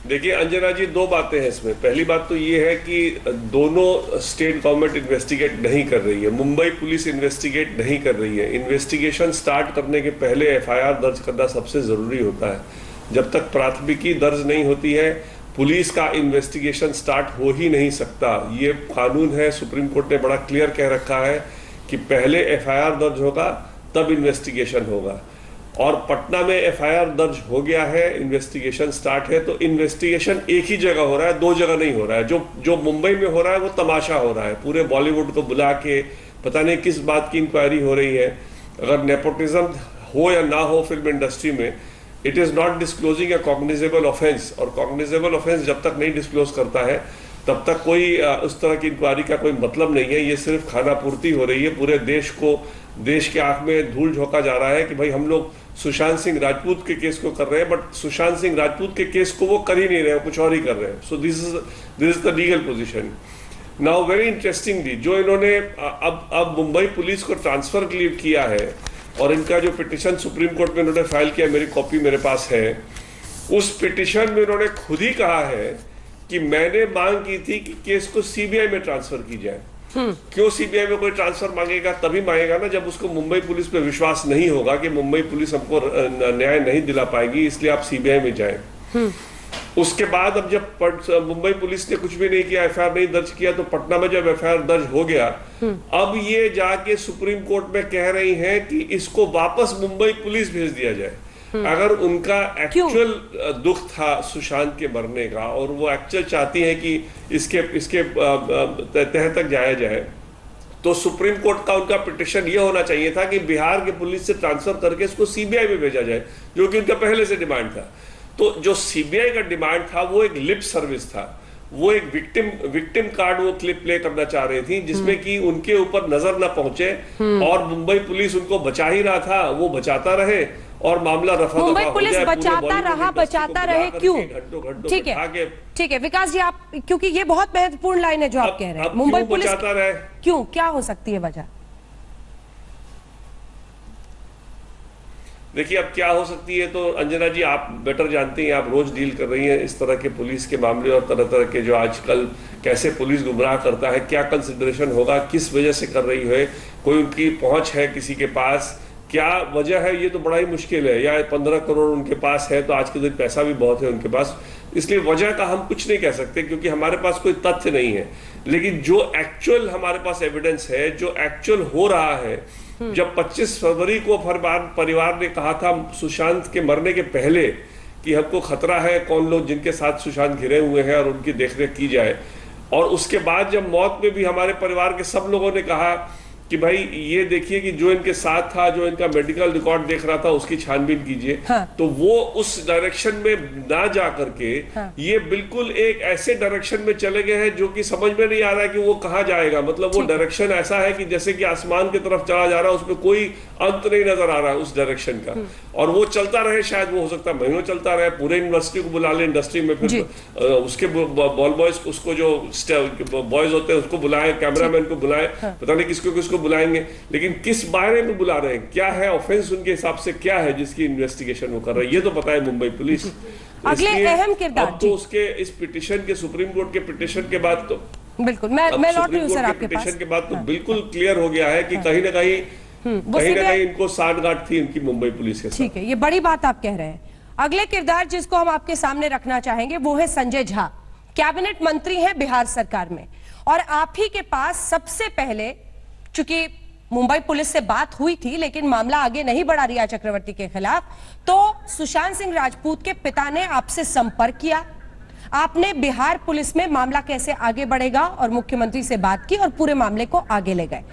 देखिए अंजना जी, 2 बातें हैं इसमें। पहली बात तो ये है कि दोनों स्टेट गवर्नमेंट इन्वेस्टिगेट नहीं कर रही है, मुंबई पुलिस इन्वेस्टिगेट नहीं कर रही है। इन्वेस्टिगेशन स्टार्ट करने के पहले FIR दर्ज करना सबसे जरूरी होता है। जब तक प्राथमिकी दर्ज नहीं होती है, पुलिस का इन्वेस्टिगेशन स्टार्ट हो ही नहीं सकता। ये कानून है, सुप्रीम कोर्ट ने बड़ा क्लियर कह रखा है कि पहले FIR दर्ज होगा तब इन्वेस्टिगेशन होगा। और पटना में FIR दर्ज हो गया है, इन्वेस्टिगेशन स्टार्ट है, तो इन्वेस्टिगेशन एक ही जगह हो रहा है, 2 जगह नहीं हो रहा है। जो मुंबई में हो रहा है वो तमाशा हो रहा है, पूरे बॉलीवुड को बुला के पता नहीं किस बात की इंक्वायरी हो रही है। अगर नेपोटिज्म हो या ना हो फिल्म इंडस्ट्री में, it is not disclosing A cognizable offence, और कॉग्निजेबल ऑफेंस जब तक नहीं डिस्क्लोज करता है तब तक कोई उस तरह की इंक्वायरी का कोई मतलब नहीं है। ये सिर्फ खाना पूर्ति हो रही है। पूरे देश के आंख में धूल झोंका जा रहा है कि भाई हम लोग सुशांत सिंह राजपूत के केस को कर रहे हैं, बट सुशांत सिंह राजपूत के केस को वो कर ही नहीं रहे, कुछ और ही कर रहे हैं। So this is the legal position. Now very interestingly, जो इन्होंने अब मुंबई पुलिस को ट्रांसफर किया है, और इनका जो पिटिशन सुप्रीम कोर्ट में इन्होंने फाइल किया, मेरी कॉपी मेरे पास है, उस पिटिशन में इन्होंने खुद ही कहा है कि मैंने मांग की थी कि केस को CBI में ट्रांसफर की जाए। क्यों CBI में कोई ट्रांसफर मांगेगा? तभी मांगेगा ना जब उसको मुंबई पुलिस पे विश्वास नहीं होगा कि मुंबई पुलिस हमको न्याय नहीं दिला पाएगी, इसलिए आप CBI में जाएं। उसके बाद अब जब मुंबई पुलिस ने कुछ भी नहीं किया, एफआईआर नहीं दर्ज किया, तो पटना में जब एफआईआर दर्ज हो गया, अब ये जाके सुप्रीम कोर्ट में कह रही हैं कि इसको वापस मुंबई पुलिस भेज दिया जाए। अगर उनका एक्चुअल दुख था सुशांत के मरने का और वो एक्चुअल चाहती है कि इसके तह तक जाया जाए, तो सुप्रीम कोर्ट का उनका पिटिशन ये होना चाहिए था कि बिहार के पुलिस से ट्रांसफर करके इसको सीबीआई में भेजा जाए, जो कि उनका पहले से डिमांड था। तो जो सीबीआई का डिमांड था वो एक लिप सर्विस था, वो एक विक्टिम कार्ड वो क्लिप प्ले करना चाह रही थी, जिसमें कि उनके ऊपर नजर न पहुंचे और मुंबई पुलिस उनको बचा ही रहा था, वो बचाता रहे और मामला रफा मुंबई दफा हो पुलिस जाए। बचाता रहे क्यों? ठीक है, ठीक है विकास जी, आप, क्योंकि ये बहुत महत्वपूर्ण लाइन है जो आप कह रहे हैं, मुंबई पुलिस बचाता रहे क्यों, क्या हो सकती है वजह? देखिए अब क्या हो सकती है तो अंजना जी आप बेटर जानती हैं, आप रोज डील कर रही हैं इस तरह के पुलिस के मामले और तरह तरह के जो आजकल कैसे पुलिस गुमराह करता है, क्या कंसिडरेशन होगा, किस वजह से कर रही है, कोई उनकी पहुंच है किसी के पास, क्या वजह है, ये तो बड़ा ही मुश्किल है। या 15 करोड़ उनके पास है तो आज के दिन पैसा भी बहुत है उनके पास, इसलिए वजह का हम कुछ नहीं कह सकते क्योंकि हमारे पास कोई तथ्य नहीं है। लेकिन जो एक्चुअल हमारे पास एविडेंस है, जो एक्चुअल हो रहा है, जब 25 फरवरी को परिवार ने कहा था सुशांत के मरने के पहले कि हमको खतरा है, कौन लोग जिनके साथ सुशांत घिरे हुए हैं और उनकी देखरेख की जाए, और उसके बाद जब मौत में भी हमारे परिवार के सब लोगों ने कहा कि भाई ये देखिए कि जो इनके साथ था, जो इनका मेडिकल रिकॉर्ड देख रहा था, उसकी छानबीन कीजिए। हाँ। तो वो उस डायरेक्शन में ना जा करके ये बिल्कुल एक ऐसे डायरेक्शन में चले गए हैं जो कि समझ में नहीं आ रहा है कि वो कहाँ जाएगा। मतलब वो डायरेक्शन ऐसा है कि जैसे कि आसमान की तरफ चला जा रहा है, उसमें कोई अंत नहीं नजर आ रहा है उस डायरेक्शन का, और वो चलता रहे, शायद वो हो सकता है महीनों चलता रहे, पूरे यूनिवर्सिटी को बुला ले, इंडस्ट्री में फिर उसके बॉल बॉयज, उसको जो बॉयज होते हैं उसको बुलाए, कैमरामैन को बुलाए, पता नहीं किसको बुलाएंगे, लेकिन किस बारे में बुला रहे हैं, क्या है ऑफेंस उनके हिसाब से, क्या है जिसकी इन्वेस्टिगेशन वो कर रहा है, ये तो पता है मुंबई पुलिस। अगले अहम किरदार तो उसके इस पिटीशन के, सुप्रीम कोर्ट के पिटीशन के बाद तो बिल्कुल मैं लौट रही हूं सर आपके पास, पिटीशन के बाद तो बिल्कुल क्लियर हो गया है कि कहीं ना कहीं इनको सांठगांठ थी इनकी मुंबई पुलिस के साथ। ठीक है, ये बड़ी बात आप कह रहे हैं। अगले किरदार जिसको हम आपके सामने रखना चाहेंगे वो है संजय झा, कैबिनेट मंत्री हैं बिहार सरकार में, और आप ही के पास सबसे पहले, चूंकि मुंबई पुलिस से बात हुई थी लेकिन मामला आगे नहीं बढ़ा रिया चक्रवर्ती के खिलाफ, तो सुशांत सिंह राजपूत के पिता ने आपसे संपर्क किया, आपने बिहार पुलिस में मामला कैसे आगे बढ़ेगा और मुख्यमंत्री से बात की और पूरे मामले को आगे ले गए।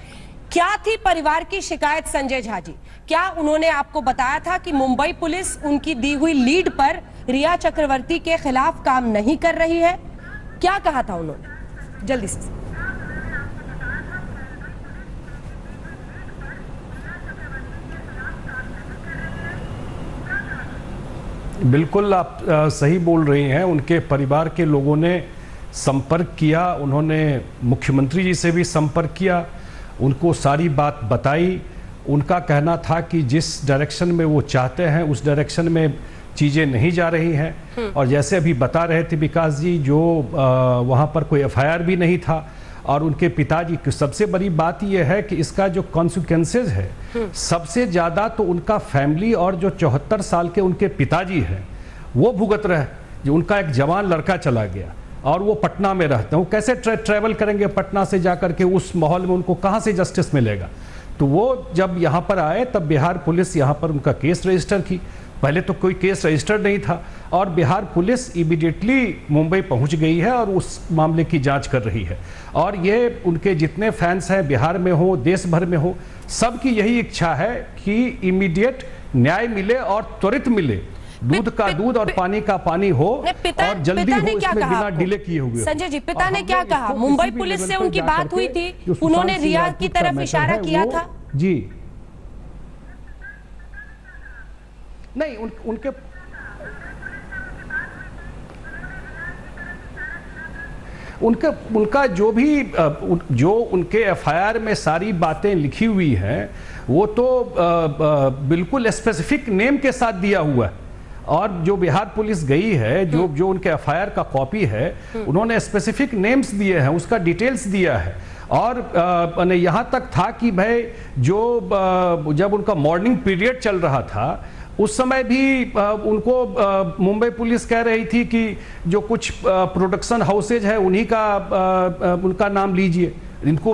क्या थी परिवार की शिकायत संजय झा जी? क्या उन्होंने आपको बताया था कि मुंबई पुलिस उनकी दी हुई लीड पर रिया चक्रवर्ती के खिलाफ काम नहीं कर रही है? क्या कहा था उन्होंने? जल्दी से। बिल्कुल आप सही बोल रही हैं। उनके परिवार के लोगों ने संपर्क किया, उन्होंने मुख्यमंत्री जी से भी संपर्क किया, उनको सारी बात बताई। उनका कहना था कि जिस डायरेक्शन में वो चाहते हैं उस डायरेक्शन में चीज़ें नहीं जा रही हैं। और जैसे अभी बता रहे थे विकास जी, जो वहाँ पर कोई एफआईआर भी नहीं था, और उनके पिताजी की सबसे बड़ी बात यह है कि इसका जो कॉन्सिक्वेंसेज है, सबसे ज़्यादा तो उनका फैमिली और जो 74 साल के उनके पिताजी हैं वो भुगत रहे। जो उनका एक जवान लड़का चला गया और वो पटना में रहते हैं, वो कैसे ट्रैवल करेंगे पटना से जाकर के, उस माहौल में उनको कहाँ से जस्टिस मिलेगा। तो वो जब यहाँ पर आए तब बिहार पुलिस यहाँ पर उनका केस रजिस्टर की। पहले तो कोई केस रजिस्टर नहीं था और बिहार पुलिस इमीडिएटली मुंबई पहुंच गई है और उस मामले की जांच कर रही है। और ये उनके जितने फैंस हैं बिहार में हो, देश भर में हो, सबकी यही इच्छा है कि इमीडिएट न्याय मिले और त्वरित मिले, दूध का दूध और पानी का पानी हो और जल्दी हो, इसमें बिना डिले किए हुए। संजय जी, पिता ने क्या कहा? मुंबई पुलिस से उनकी बात हुई थी, उन्होंने रिया की तरफ इशारा किया था जी? नहीं, उनका जो भी जो उनके एफआईआर में सारी बातें लिखी हुई हैं वो तो बिल्कुल स्पेसिफिक नेम के साथ दिया हुआ है। और जो बिहार पुलिस गई है, जो उनके एफआईआर का कॉपी है, उन्होंने स्पेसिफिक नेम्स दिए हैं, उसका डिटेल्स दिया है। और यहाँ तक था कि भाई जो जब उनका मॉर्निंग पीरियड चल रहा था उस समय भी उनको मुंबई पुलिस कह रही थी कि जो कुछ प्रोडक्शन हाउसेज है उन्हीं का उनका नाम लीजिए। इनको,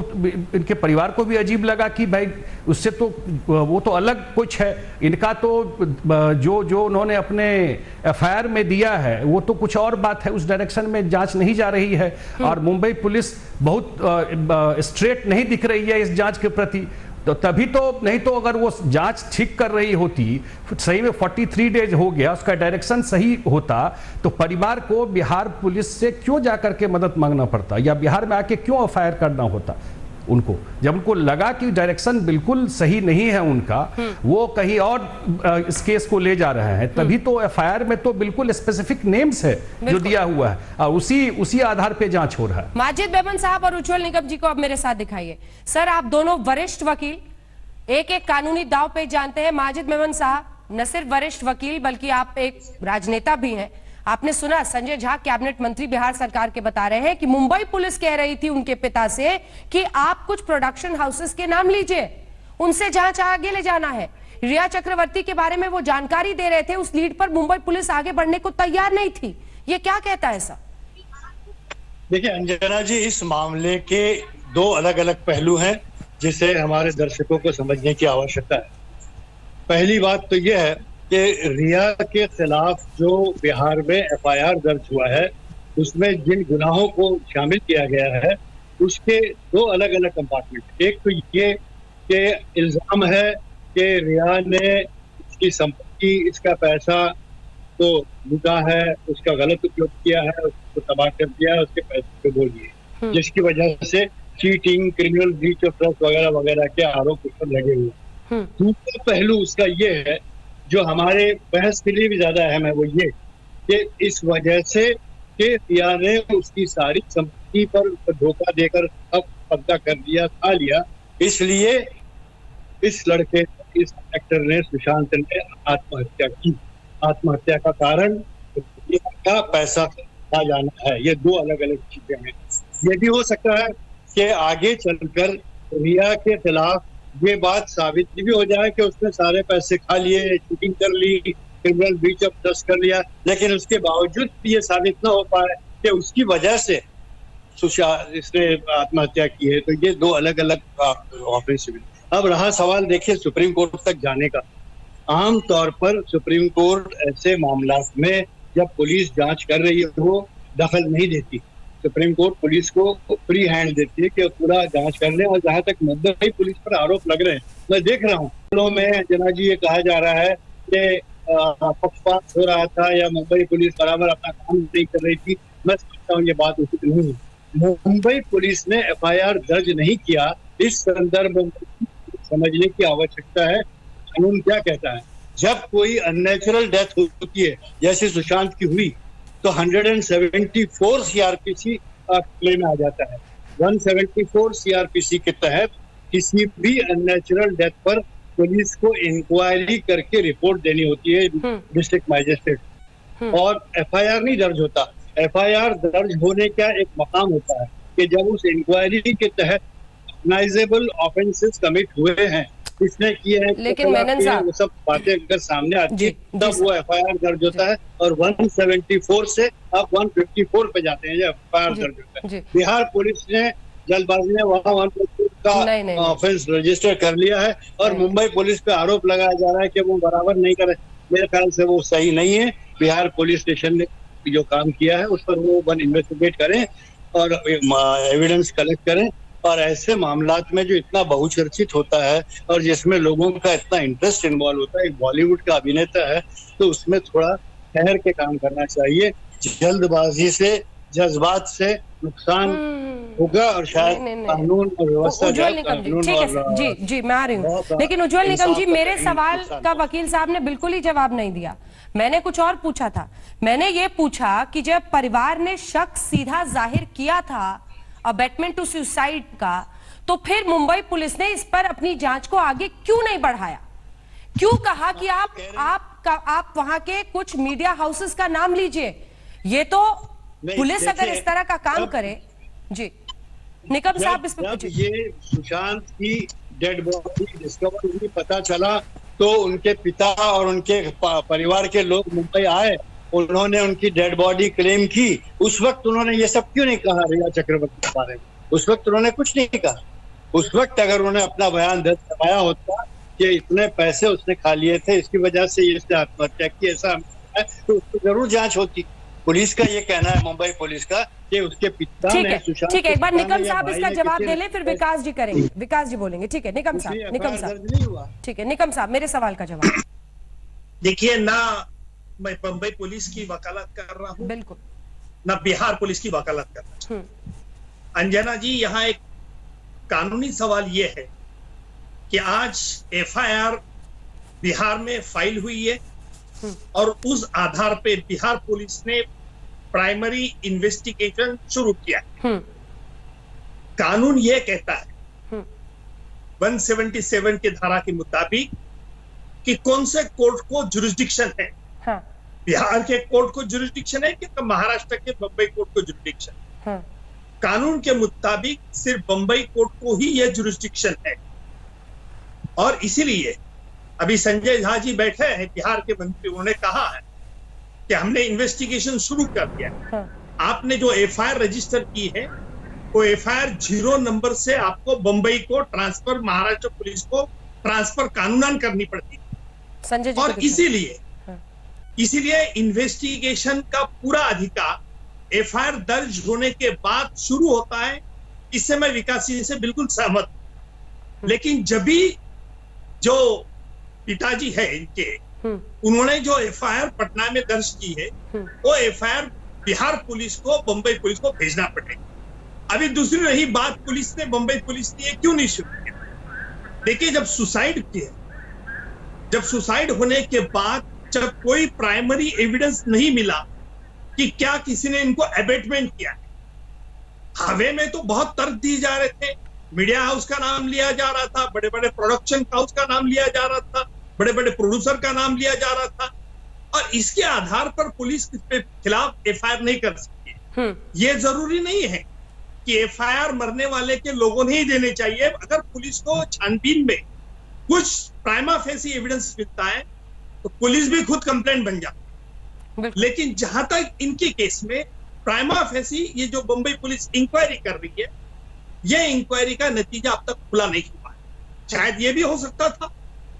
इनके परिवार को भी अजीब लगा कि भाई उससे तो वो तो अलग कुछ है, इनका तो जो उन्होंने अपने एफआईआर में दिया है वो तो कुछ और बात है, उस डायरेक्शन में जांच नहीं जा रही है। और मुंबई पुलिस बहुत स्ट्रेट नहीं दिख रही है इस जांच के प्रति। तो तभी तो, नहीं तो अगर वो जांच ठीक कर रही होती, सही में 43 डेज हो गया, उसका डायरेक्शन सही होता, तो परिवार को बिहार पुलिस से क्यों जाकर के मदद मांगना पड़ता, या बिहार में आके क्यों एफआईआर करना होता उनको, जब उनको लगा कि डायरेक्शन बिल्कुल सही नहीं है उनका, वो कहीं और इस केस को ले जा रहे हैं। तभी तो एफआईआर में तो बिल्कुल स्पेसिफिक नेम्स है जो दिया हुआ है, और उसी आधार पे जांच हो रहा है। माजिद मेमन साहब और उज्जवल निकम जी को अब मेरे साथ दिखाइए। सर, आप दोनों वरिष्ठ वकील, एक एक कानूनी दांव पे जानते हैं। माजिद मेमन साहब न सिर्फ वरिष्ठ वकील बल्कि आप एक राजनेता भी हैं। आपने सुना संजय झा कैबिनेट मंत्री बिहार सरकार के बता रहे हैं कि मुंबई पुलिस कह रही थी उनके पिता से कि आप कुछ प्रोडक्शन हाउसेस के नाम लीजिए, उनसे जांच आगे ले जाना है। रिया चक्रवर्ती के बारे में वो जानकारी दे रहे थे, उस लीड पर मुंबई पुलिस आगे बढ़ने को तैयार नहीं थी। ये क्या कहता है सर? देखिए अंजना जी, इस मामले के दो अलग अलग पहलू हैं जिसे हमारे दर्शकों को समझने की आवश्यकता है। पहली बात तो यह है कि रिया के खिलाफ जो बिहार में एफआईआर दर्ज हुआ है उसमें जिन गुनाहों को शामिल किया गया है उसके दो अलग अलग कंपार्टमेंट। एक तो ये कि इल्जाम है कि रिया ने इसकी संपत्ति, इसका पैसा तो लूटा है, उसका गलत उपयोग किया है, उसको तबाह कर दिया है, उसके पैसे को बोल दिए, जिसकी वजह से cheating, criminal breach of trust वगैरह वगैरह के आरोप उस पर लगे हुए। दूसरा पहलू उसका ये है जो हमारे बहस के लिए भी ज्यादा अहम है, वो ये कि इस वजह से कि रिया ने उसकी सारी संपत्ति पर धोखा देकर अब कब्जा कर दिया, खा लिया, इसलिए इस लड़के, इस एक्टर ने, सुशांत ने आत्महत्या की। आत्महत्या का कारण का पैसा खा जाना है। ये दो अलग अलग चीजें हैं। ये भी हो सकता है कि आगे चलकर रिया के खिलाफ ये बात साबित भी हो जाए कि उसने सारे पैसे खा लिए, चीटिंग कर ली, क्रिमिनल ब्रीच ऑफ ट्रस्ट कर लिया, लेकिन उसके बावजूद ये साबित ना हो पाए कि उसकी वजह से इसने आत्महत्या की है। तो ये दो अलग अलग ऑफेंसिव। अब रहा सवाल, देखिए, सुप्रीम कोर्ट तक जाने का। आम तौर पर सुप्रीम कोर्ट ऐसे मामलों में जब पुलिस जांच कर रही हो दखल नहीं देती। सुप्रीम कोर्ट पुलिस को फ्री हैंड देती है कि पूरा जांच कर ले। और जहां तक मुद्दई पुलिस पर आरोप लग रहे हैं, मैं देख रहा हूँ में जना जी ये कहा जा रहा है कि पक्षपात हो रहा था या मुंबई पुलिस बराबर अपना काम नहीं कर रही थी। मैं समझता हूँ ये बात उचित नहीं है। मुंबई पुलिस ने एफआईआर दर्ज नहीं किया, इस संदर्भ में समझने की आवश्यकता है कानून क्या कहता है। जब कोई अननेचुरल डेथ होती है जैसे सुशांत की हुई तो 174 सीआरपीसी क्लेम आ जाता है। 174 सीआरपीसी के तहत किसी भी अननेचुरल डेथ पर पुलिस को इंक्वायरी करके रिपोर्ट देनी होती है डिस्ट्रिक्ट मजिस्ट्रेट, और एफआईआर नहीं दर्ज होता। एफआईआर दर्ज होने का एक मकाम होता है कि जब उस इंक्वायरी के तहत ऑर्गेनाइजेबल ऑफेंसेस कमिट हुए हैं, इसने किए हैं, लेकिन मेनन साहब वो सब बातें अगर सामने आती है तब वो एफआईआर दर्ज होता है। और 174 से अब 154 पे जाते हैं जब एफआईआर दर्ज होता है। बिहार पुलिस ने जल्दबाजी में वहाँ 154 का ऑफेंस रजिस्टर कर लिया है और मुंबई पुलिस पे आरोप लगाया जा रहा है कि वो बराबर नहीं करे। मेरे ख्याल से वो सही नहीं है। बिहार पुलिस स्टेशन ने जो काम किया है उस पर वो इन्वेस्टिगेट करें और एविडेंस कलेक्ट करें। और ऐसे मामलात में जो इतना बहुचर्चित होता है और जिसमें लोगों का इतना इंटरेस्ट इन्वॉल्व होता है, एक बॉलीवुड का अभिनेता है, तो उसमें थोड़ा ठहर के काम करना चाहिए। जल्दबाजी से, जज्बात से नुकसान होगा और शायद कानून और व्यवस्था। उज्जवल निकम जी, ठीक है जी मैं आ रही हूँ, लेकिन उज्जवल निकम जी, मेरे सवाल का वकील साहब ने बिल्कुल ही जवाब नहीं दिया। मैंने कुछ और पूछा था। मैंने ये पूछा कि जब परिवार ने शक सीधा जाहिर किया था अबेटमेंट टू सुसाइड का, तो फिर मुंबई पुलिस ने इस पर अपनी जांच को आगे क्यों नहीं बढ़ाया? क्यों कहा कि आप वहां के कुछ मीडिया हाउसेस का नाम लीजिए? ये तो पुलिस अगर इस तरह का काम करे। जी निकम साहब, इस पर ये सुशांत की डेड बॉडी डिस्कवर हुई, पता चला तो उनके पिता और उनके परिवार के लोग मुंबई आए, उन्होंने उनकी डेड बॉडी क्लेम की। उस वक्त उन्होंने ये सब क्यों नहीं कहा रिया चक्रवर्ती के बारे में? उस वक्त उन्होंने कुछ नहीं कहा। उस वक्त अगर उन्होंने अपना बयान दर्ज करवाया होता कि इतने पैसे उसने खा लिए थे, इसकी वजह से ये इसने आत्महत्या की, ऐसा है, तो उसको जरूर जांच होती। पुलिस का ये कहना है, मुंबई पुलिस का, कि उसके पिता ने सुशांत, ठीक है, एक बार निकम साहब इसका जवाब दे लें, फिर विकास जी करेंगे, विकास जी बोलेंगे। ठीक है निकम साहब, ठीक है निकम साहब, मेरे सवाल का जवाब। देखिए, ना मैं बम्बई पुलिस की वकालत कर रहा हूँ, बिल्कुल, ना बिहार पुलिस की वकालत कर रहा हूँ। अंजना जी, यहाँ एक कानूनी सवाल ये है कि आज एफआईआर बिहार में फाइल हुई है और उस आधार पे बिहार पुलिस ने प्राइमरी इन्वेस्टिगेशन शुरू किया है। कानून ये कहता है 177 के धारा के मुताबिक कि कौन से कोर्ट को जुरिस्डिक्शन है। हाँ। बिहार के कोर्ट को जुरिस्डिक्शन है कि तो महाराष्ट्र के बम्बई कोर्ट को जुरिस्डिक्शन। हाँ। कानून के मुताबिक सिर्फ बम्बई कोर्ट को ही यह जुरिस्डिक्शन है और इसीलिए अभी संजय झा जी बैठे हैं, बिहार के मंत्री, उन्होंने कहा है कि हमने इन्वेस्टिगेशन शुरू कर दिया। हाँ। आपने जो एफआईआर रजिस्टर की है वो एफआईआर 0 नंबर से आपको बम्बई को ट्रांसफर, महाराष्ट्र पुलिस को ट्रांसफर कानूनन करनी पड़ती संजय जी, और इसीलिए इन्वेस्टिगेशन का पूरा अधिकार एफआईआर दर्ज होने के बाद शुरू होता है। इससे मैं विकास जी से बिल्कुल सहमत हूं। लेकिन जब भी जो पिताजी है इनके, उन्होंने जो एफआईआर पटना में दर्ज की है वो एफआईआर बिहार पुलिस को, बम्बई पुलिस को भेजना पड़ेगा। अभी दूसरी रही बात, पुलिस ने, बम्बई पुलिस ने क्यों नहीं शुरू किया? देखिए, जब सुसाइड किया, जब सुसाइड होने के बाद जब कोई प्राइमरी एविडेंस नहीं मिला कि क्या किसी ने इनको अबेटमेंट किया, हवे में तो बहुत तर्क दिए जा रहे थे। मीडिया हाउस का नाम लिया जा रहा था, बड़े बड़े प्रोडक्शन हाउस का नाम लिया जा रहा था, बड़े बड़े प्रोड्यूसर का नाम लिया जा रहा था और इसके आधार पर पुलिस के खिलाफ एफआईआर नहीं कर सकती। ये जरूरी नहीं है कि एफआईआर मरने वाले के लोगों ने ही देने चाहिए। अगर पुलिस को छानबीन में कुछ प्राइमा फेसी एविडेंस मिलता है तो पुलिस भी खुद कंप्लेंट बन जाती है। लेकिन जहां तक इनके केस में प्राइमा फेसी, ये जो बम्बई पुलिस इंक्वायरी कर रही है, ये इंक्वायरी का नतीजा अब तक खुला नहीं हुआ है। शायद ये भी हो सकता था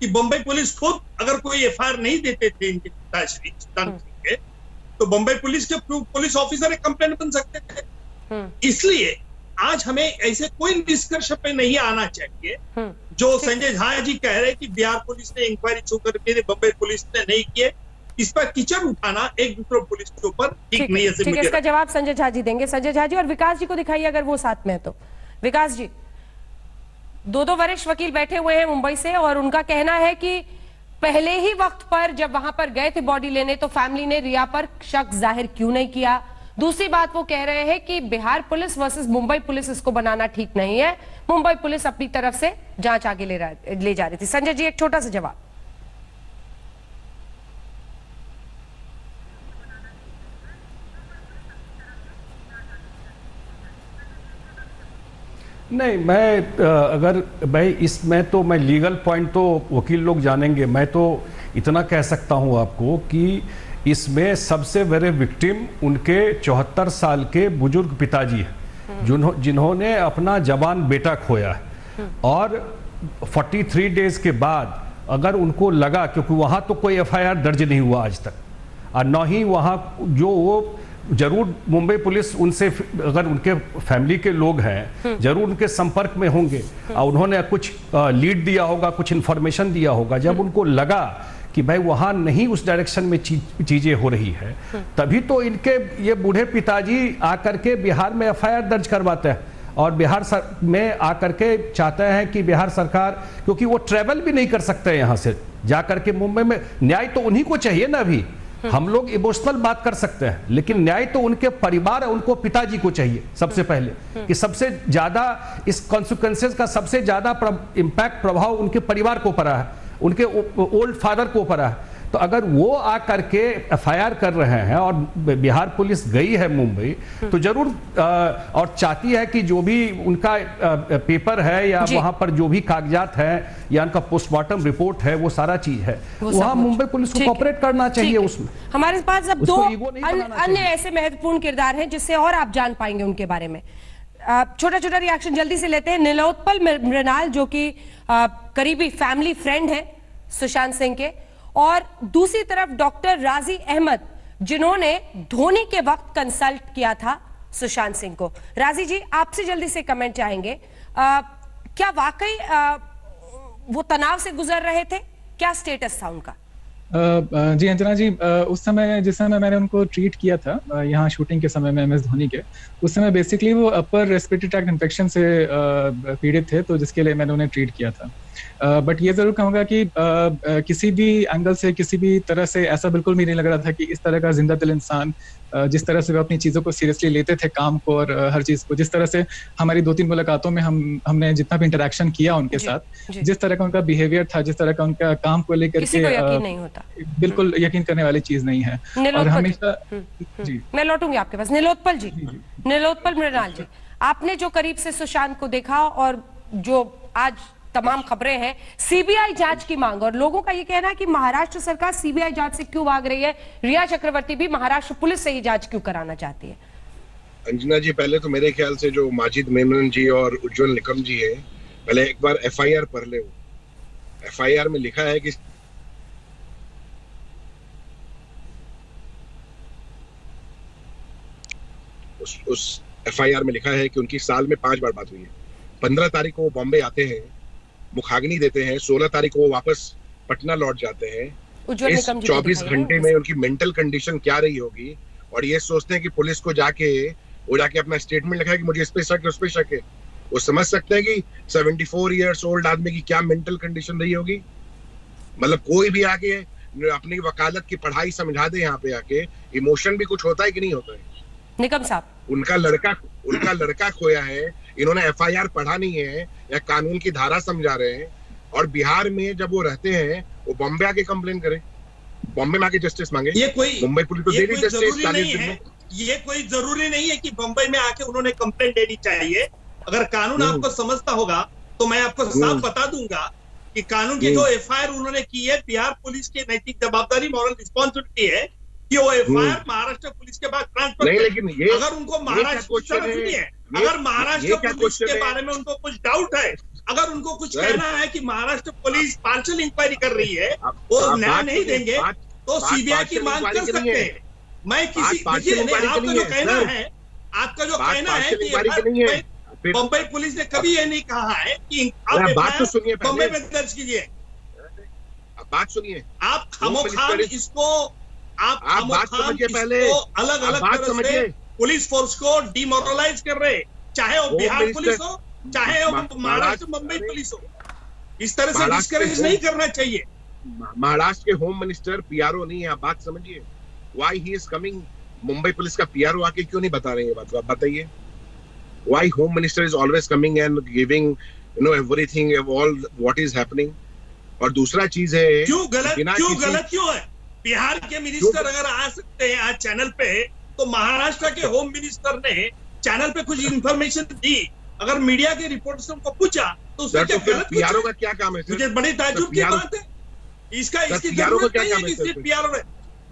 कि बम्बई पुलिस खुद अगर कोई एफआईआर नहीं देते थे इनके पिताश्री सुशांत सिंह के, तो बम्बई पुलिस के पुलिस ऑफिसर एक कंप्लेंट बन सकते थे। इसलिए आज हमें ऐसे कोई निष्कर्ष पे नहीं आना चाहिए जो संजय झा जी कह रहे कि बिहार पुलिस ने इंक्वायरी शुरू करके बम्बई पुलिस ने नहीं किए। इस पर कीचड़ उठाना एक दूसरे पुलिस के ऊपर ठीक नहीं है। ठीक है, इसका जवाब संजय झा जी देंगे। संजय झा जी और विकास जी को दिखाइए अगर वो साथ में है तो। विकास जी, दो वरिष्ठ वकील बैठे हुए हैं मुंबई से और उनका कहना है कि पहले ही वक्त पर जब वहां पर गए थे बॉडी लेने तो फैमिली ने रिया पर शक जाहिर क्यों नहीं किया। दूसरी बात वो कह रहे हैं कि Bihar police versus Mumbai police इसको बनाना ठीक नहीं है, मुंबई पुलिस अपनी तरफ से जांच आगे ले जा रही थी। संजय जी, एक छोटा सा जवाब। नहीं, मैं इसमें तो मैं लीगल पॉइंट तो वकील लोग जानेंगे। मैं तो इतना कह सकता हूं आपको कि इसमें सबसे बड़े विक्टिम उनके 74 साल के बुजुर्ग पिताजी हैं, जिन्होंने अपना जवान बेटा खोया है और 43 डेज के बाद अगर उनको लगा, क्योंकि वहाँ तो कोई एफआईआर दर्ज नहीं हुआ आज तक और न ही वहाँ जो वो जरूर मुंबई पुलिस उनसे, अगर उनके फैमिली के लोग हैं जरूर उनके संपर्क में होंगे और उन्होंने कुछ लीड दिया होगा, कुछ इन्फॉर्मेशन दिया होगा। जब उनको लगा कि भाई वहाँ नहीं उस डायरेक्शन में चीजें हो रही है, तभी तो इनके ये बूढ़े पिताजी आकर के बिहार में एफआईआर दर्ज करवाते हैं और बिहार में आकर के चाहते हैं कि बिहार सरकार, क्योंकि वो ट्रेवल भी नहीं कर सकते यहाँ से जाकर के मुंबई में, न्याय तो उन्हीं को चाहिए ना। अभी हम लोग इमोशनल बात कर सकते हैं लेकिन न्याय तो उनके परिवार, उनको पिताजी को चाहिए सबसे पहले, कि सबसे ज्यादा इस कॉन्सिक्वेंसेस का सबसे ज्यादा इम्पैक्ट, प्रभाव उनके परिवार को पड़ा है, उनके ओल्ड फादर को पड़ा है। तो अगर वो आ करके एफआईआर कर रहे हैं और बिहार पुलिस गई है मुंबई, तो जरूर और चाहती है कि जो भी उनका पेपर है या वहां पर जो भी कागजात है या उनका पोस्टमार्टम रिपोर्ट है, वो सारा चीज है, वहां मुंबई पुलिस को कोऑपरेट करना चाहिए। उसमें हमारे पास अब दो अन्य ऐसे महत्वपूर्ण किरदार हैं जिससे और आप जान पाएंगे उनके बारे में। छोटा छोटा रिएक्शन जल्दी से लेते हैं। नीलोत्पल मृणाल जो कि करीबी फैमिली फ्रेंड है सुशांत सिंह के, और दूसरी तरफ डॉक्टर राजी अहमद जिन्होंने धोनी के वक्त कंसल्ट किया था सुशांत सिंह को। राजी जी, आपसे जल्दी से कमेंट चाहेंगे, क्या वाकई वो तनाव से गुजर रहे थे? क्या स्टेटस था उनका? जी अंजना जी, उस समय जिस समय मैंने उनको ट्रीट किया था यहाँ शूटिंग के समय में MS धोनी के, उस समय बेसिकली वो अपर रेस्पिरेटरी ट्रैक्ट इन्फेक्शन से पीड़ित थे, तो जिसके लिए मैंने उन्हें ट्रीट किया था। बट ये जरूर कहूँगा कि किसी भी एंगल से, किसी भी तरह से ऐसा बिल्कुल भी नहीं लग रहा था कि इस तरह का जिंदा दिल इंसान, जिस तरह से वो अपनी चीज़ों को सीरियसली लेते थे, काम को और हर चीज़ को, जिस तरह से हमारी 2-3 मुलाकातों में हमने जितना भी इंटरेक्शन किया उनके साथ, जिस तरह का उनका बिहेवियर था, जिस तरह का उनका काम को लेकर के यकीन नहीं होता, बिल्कुल यकीन करने वाली चीज नहीं है। और हमेशा जी, मैं लौटूंगी आपके पास। नीलोत्पल जी, नीलोत्पल मृणाल जी, आपने जो करीब से सुशांत को देखा और जो आज तमाम खबरें हैं सीबीआई जांच की मांग, और लोगों का ये कहना है कि महाराष्ट्र सरकार सीबीआई जांच से क्यों भाग रही है, रिया चक्रवर्ती भी महाराष्ट्र पुलिस से ही जांच क्यों कराना चाहती है? अंजना जी, पहले तो मेरे ख्याल से जो माजिद मेमन जी और उज्जवल निकम जी है, पहले एक बार FIR पढ़ ले। FIR में लिखा है कि उस FIR में लिखा है कि उनकी साल में 5 बार बात हुई है। 15 तारीख को वो बॉम्बे आते हैं, मुखाग्नि देते हैं, 16 तारीख को वो वापस पटना लौट जाते हैं। इस 24 घंटे में उनकी मेंटल कंडीशन क्या रही होगी, और ये सोचते हैं कि पुलिस को जाके अपना स्टेटमेंट लिखा है कि मुझे इस पे शक है, उस पे शक है। वो समझ सकते हैं कि 74 ईयर्स ओल्ड आदमी की क्या मेंटल कंडीशन रही होगी। मतलब कोई भी आके अपनी वकालत की पढ़ाई समझा दे, यहाँ पे आके इमोशन भी कुछ होता है कि नहीं होता है। निकम साहब, उनका लड़का खोया है, इन्होंने FIR पढ़ा नहीं है या कानून की धारा समझा रहे हैं। और बिहार में जब वो रहते हैं, वो बॉम्बे आके कंप्लेन करे, बॉम्बे में आके जस्टिस मांगे। ये कोई मुंबई पुलिस को डेली जस्टिस 40 दिन में। ये कोई जरूरी नहीं है कि बम्बई में आके उन्होंने कंप्लेंट देनी चाहिए। अगर कानून आपको समझता होगा तो मैं आपको साफ बता दूंगा कि कानून की जो FIR उन्होंने की है, बिहार पुलिस की नैतिक जवाबदारी, मॉरल रिस्पॉन्सिबिलिटी है कि वो FIR महाराष्ट्र पुलिस के बाद ट्रांसफर नहीं, लेकिन ये अगर उनको महाराष्ट्र अगर महाराष्ट्र पुलिस के बारे में उनको कुछ डाउट है, अगर उनको कुछ कहना है कि महाराष्ट्र पुलिस पार्शियल इंक्वायरी कर रही है, वो न्याय नहीं देंगे, तो CBI की मांग कर सकते हैं। मैं किसी आपका जो कहना है, कि बम्बई पुलिस ने कभी ये नहीं कहा है कि आप बात तो सुनिए, बम्बई में दर्ज कीजिए। बात सुनिए, आप खामोखाम इसको पहले अलग अलग तरह से पुलिस फोर्स को डिमोरलाइज कर रहे, चाहे वो बिहार पुलिस हो, चाहे वो महाराष्ट्र मुंबई पुलिस हो। इस तरह से डिस्करेज नहीं करना चाहिए। महाराष्ट्र के होम मिनिस्टर PRO नहीं है, आप बात समझिए। Why he is coming, Mumbai police का PRO आके क्यों नहीं बता रहे हैं बात, आप बताइए। Why home minister is always coming and giving everything, all what is happening. और दूसरा चीज है, क्यों गलत क्यों है? बिहार के मिनिस्टर अगर आ सकते हैं आज चैनल पे, तो महाराष्ट्र के होम मिनिस्टर ने चैनल पे कुछ इंफॉर्मेशन दी। अगर मीडिया के रिपोर्टर्स को पूछा तो उसमें क्या गलत PRO का क्या काम है? मुझे बड़ी ताज्जुब की बात है। इसकी जरूरत नहीं है कि सिर्फ PRO ने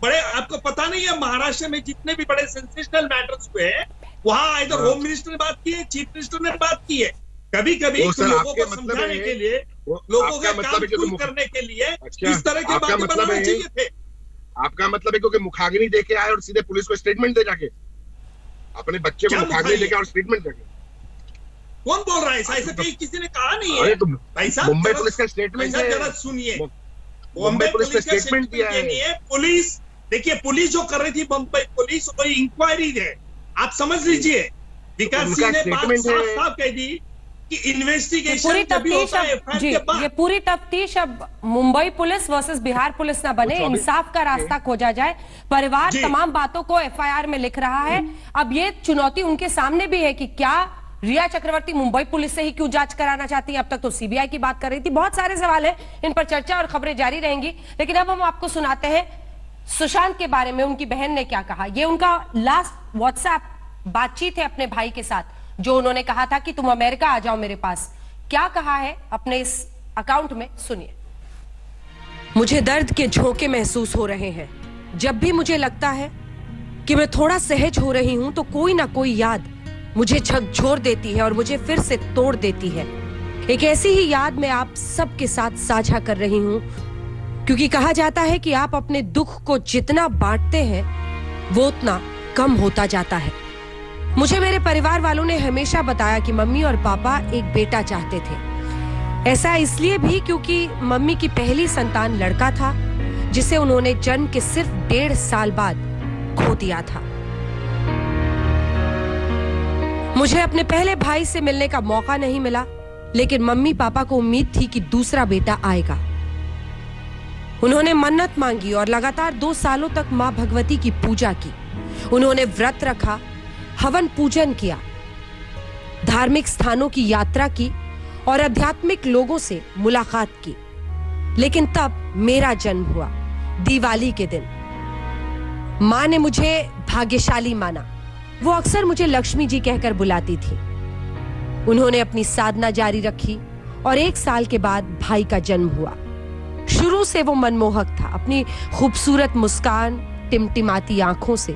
बड़े, आपको पता नहीं है महाराष्ट्र में जितने भी बड़े सेंसेशनल मैटर्स हुए हैं, वहां इधर होम मिनिस्टर ने बात की है, चीफ मिनिस्टर ने बात की है। कभी कभी लोगों को समझाने के लिए, लोगों का काम कूल करने के लिए इस तरह की बातें बनाने चाहिए थे। आपका मतलब है क्योंकि मुखाग्नि देके आए और सीधे पुलिस को स्टेटमेंट दे जाके, अपने बच्चे को मुखाग्नि देके और स्टेटमेंट देके। कौन बोल रहा है ऐसा? कहीं किसी ने कहा नहीं है भाई साहब। मुंबई पुलिस का स्टेटमेंट है, जरा सुनिए। मुंबई पुलिस का स्टेटमेंट दिया है। पुलिस देखिए, पुलिस जो कर रही थी बम्बई पुलिस, कोई इंक्वायरी है, आप समझ लीजिए। विकास सिंह ने बात साफ कह दी कि इन्वेस्टिगेशन ये पूरी तफ्तीश अब Mumbai police versus Bihar police ना बने, इंसाफ का रास्ता खोजा जाए। परिवार तमाम बातों को FIR में लिख रहा है। अब ये चुनौती उनके सामने भी है कि क्या रिया चक्रवर्ती मुंबई पुलिस से ही क्यों जांच कराना चाहती है? अब तक तो सीबीआई की बात कर रही थी। बहुत सारे सवाल हैं, इन पर चर्चा और खबरें जारी रहेंगी। लेकिन अब हम आपको सुनाते हैं सुशांत के बारे में उनकी बहन ने क्या कहा। ये उनका लास्ट व्हाट्सएप बातचीत है अपने भाई के साथ, जो उन्होंने कहा था कि तुम अमेरिका आ जाओ मेरे पास। क्या कहा है अपने इस अकाउंट में, सुनिए। मुझे दर्द के झोंके महसूस हो रहे हैं। जब भी मुझे लगता है कि मैं थोड़ा सहज हो रही हूं तो कोई ना कोई याद मुझे झकझोर देती है और मुझे फिर से तोड़ देती है। एक ऐसी ही याद मैं आप सबके साथ साझा कर रही हूं, क्योंकि कहा जाता है कि आप अपने दुख को जितना बांटते हैं वो उतना कम होता जाता है। मुझे मेरे परिवार वालों ने हमेशा बताया कि मम्मी और पापा एक बेटा चाहते थे। ऐसा इसलिए भी क्योंकि मम्मी की पहली संतान लड़का था, जिसे उन्होंने जन्म के सिर्फ 1.5 साल बाद खो दिया था। मुझे अपने पहले भाई से मिलने का मौका नहीं मिला, लेकिन मम्मी पापा को उम्मीद थी कि दूसरा बेटा आएगा। उन्होंने मन्नत मांगी और लगातार 2 सालों तक मां भगवती की पूजा की। उन्होंने व्रत रखा, हवन पूजन किया, धार्मिक स्थानों की यात्रा की और आध्यात्मिक लोगों से मुलाकात की। लेकिन तब मेरा जन्म हुआ, दिवाली के दिन। मां ने मुझे भाग्यशाली माना। वो अक्सर मुझे लक्ष्मी जी कहकर बुलाती थी। उन्होंने अपनी साधना जारी रखी और 1 साल के बाद भाई का जन्म हुआ। शुरू से वो मनमोहक था, अपनी खूबसूरत मुस्कान, टिमटिमाती आंखों से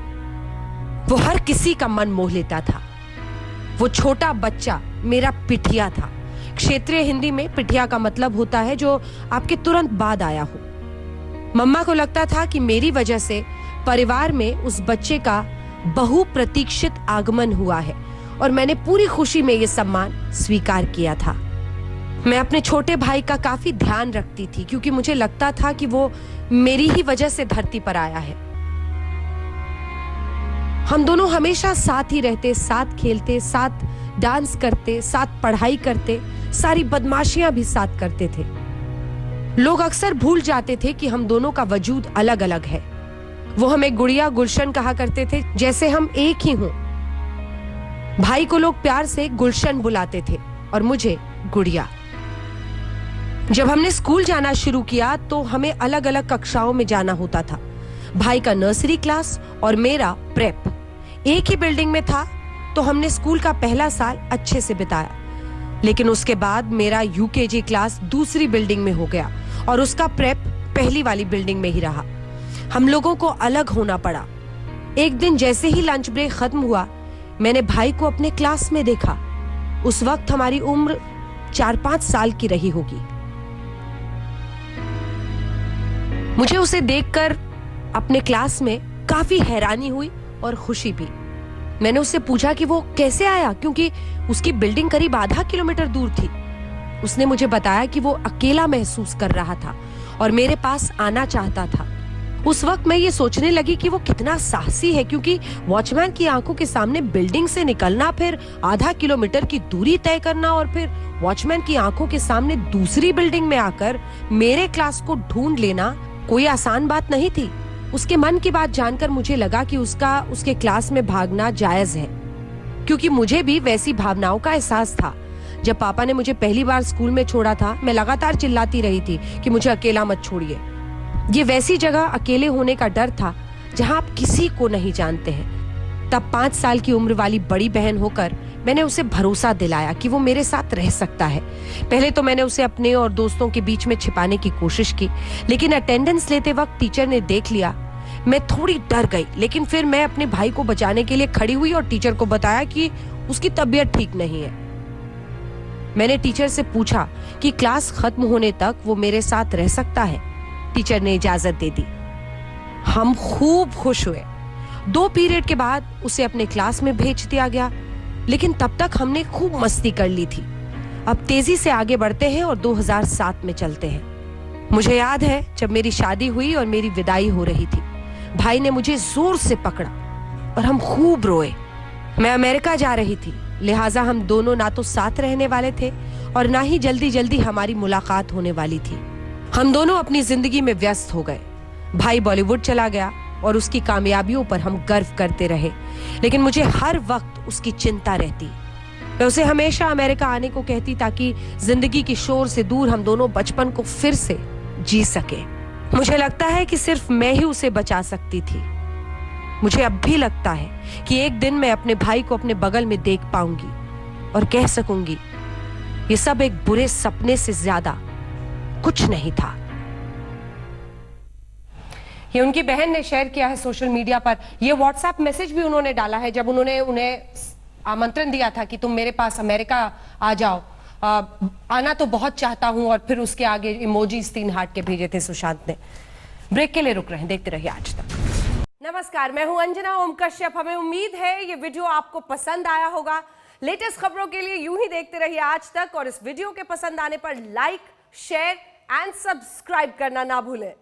वो हर किसी का मन मोह लेता था। वो छोटा बच्चा मेरा पिठिया था। क्षेत्रीय हिंदी में पिठिया का मतलब होता है जो आपके तुरंत बाद आया हो। मम्मा को लगता था कि मेरी वजह से परिवार में उस बच्चे का बहुप्रतीक्षित आगमन हुआ है और मैंने पूरी खुशी में यह सम्मान स्वीकार किया था। मैं अपने छोटे भाई का काफी ध्यान रखती थी, क्योंकि मुझे लगता था कि वो मेरी ही वजह से धरती पर आया है। हम दोनों हमेशा साथ ही रहते, साथ खेलते, साथ डांस करते, साथ पढ़ाई करते, सारी बदमाशियां भी साथ करते थे। लोग अक्सर भूल जाते थे कि हम दोनों का वजूद अलग अलग है। वो हमें गुड़िया गुलशन कहा करते थे, जैसे हम एक ही हों। भाई को लोग प्यार से गुलशन बुलाते थे और मुझे गुड़िया। जब हमने स्कूल जाना शुरू किया तो हमें अलग अलग कक्षाओं में जाना होता था। भाई का नर्सरी क्लास और मेरा प्रेप एक ही बिल्डिंग में था, तो हमने स्कूल का पहला साल अच्छे से बिताया। लेकिन उसके बाद मेरा यूकेजी क्लास दूसरी बिल्डिंग में हो गया और उसका प्रेप पहली वाली बिल्डिंग में ही रहा। हम लोगों को अलग होना पड़ा। एक दिन जैसे ही लंच ब्रेक खत्म हुआ, मैंने भाई को अपने क्लास में देखा। उस वक्त हमारी उम्र 4-5 साल की रही होगी। मुझे उसे देखकर अपने क्लास में काफी हैरानी हुई और खुशी भी। मैंने उससे पूछा कि वो कैसे आया, क्योंकि उसकी बिल्डिंग करीब आधा किलोमीटर दूर थी। उसने मुझे बताया कि वो अकेला महसूस कर रहा था और मेरे पास आना चाहता था। उस वक्त मैं ये सोचने लगी कि वो कितना साहसी है, क्योंकि वॉचमैन की आंखों के सामने बिल्डिंग से निकलना, फिर आधा किलोमीटर की दूरी तय करना और फिर वॉचमैन की आंखों के सामने दूसरी बिल्डिंग में आकर मेरे क्लास को ढूंढ लेना कोई आसान बात नहीं थी। उसके मन की बात जानकर मुझे लगा कि उसके क्लास में भागना जायज है, क्योंकि मुझे भी वैसी भावनाओं का एहसास था। जब पापा ने मुझे पहली बार स्कूल में छोड़ा था, मैं लगातार चिल्लाती रही थी कि मुझे अकेला मत छोड़िए। ये वैसी जगह अकेले होने का डर था जहां आप किसी को नहीं जानते हैं। तब 5 साल की उम्र वाली बड़ी बहन होकर मैंने उसे भरोसा दिलाया कि वो मेरे साथ रह सकता है। पहले तो मैंने उसे अपने और दोस्तों के बीच में छिपाने की कोशिश की, लेकिन अटेंडेंस लेते वक्त टीचर ने देख लिया। मैं थोड़ी डर गई, लेकिन फिर मैं अपने भाई को बचाने के लिए खड़ी हुई और टीचर को बताया कि उसकी तबीयत ठीक नहीं है। मैंने टीचर से पूछा कि क्लास खत्म होने तक वो मेरे साथ रह सकता है। टीचर ने इजाजत दे दी। हम खूब खुश हुए। 2 पीरियड के बाद उसे अपने क्लास में भेज दिया गया, लेकिन तब तक हमने खूब मस्ती कर ली थी। अब तेजी से आगे बढ़ते हैं और 2007 में चलते हैं। मुझे याद है जब मेरी शादी हुई और मेरी विदाई हो रही थी, भाई ने मुझे जोर से पकड़ा और हम खूब रोए। मैं अमेरिका जा रही थी, लिहाजा हम दोनों ना तो साथ रहने वाले थे और ना ही जल्दी जल्दी हमारी मुलाकात होने वाली थी। हम दोनों अपनी जिंदगी में व्यस्त हो गए। भाई बॉलीवुड चला गया और उसकी कामयाबियों पर हम गर्व करते रहे, लेकिन मुझे हर वक्त उसकी चिंता रहती। मैं उसे हमेशा अमेरिका आने को कहती ताकि जिंदगी की शोर से दूर हम दोनों बचपन को फिर से जी सके। मुझे लगता है कि सिर्फ मैं ही उसे बचा सकती थी। मुझे अब भी लगता है कि एक दिन मैं अपने भाई को अपने बगल में देख पाऊंगी और कह सकूंगी ये सब एक बुरे सपने से ज्यादा कुछ नहीं था। ये उनकी बहन ने शेयर किया है सोशल मीडिया पर। ये व्हाट्सएप मैसेज भी उन्होंने डाला है जब उन्होंने उन्हें आमंत्रण दिया था कि तुम मेरे पास अमेरिका आ जाओ। आना तो बहुत चाहता हूं, और फिर उसके आगे इमोजीज 3 हार्ट के भेजे थे सुशांत ने। ब्रेक के लिए रुक रहे हैं, देखते रहिए आज तक। नमस्कार, मैं हूं अंजना ओम कश्यप। हमें उम्मीद है ये वीडियो आपको पसंद आया होगा। लेटेस्ट खबरों के लिए यूं ही देखते रहिए आज तक, और इस वीडियो के पसंद आने पर लाइक, शेयर एंड सब्सक्राइब करना ना भूलें।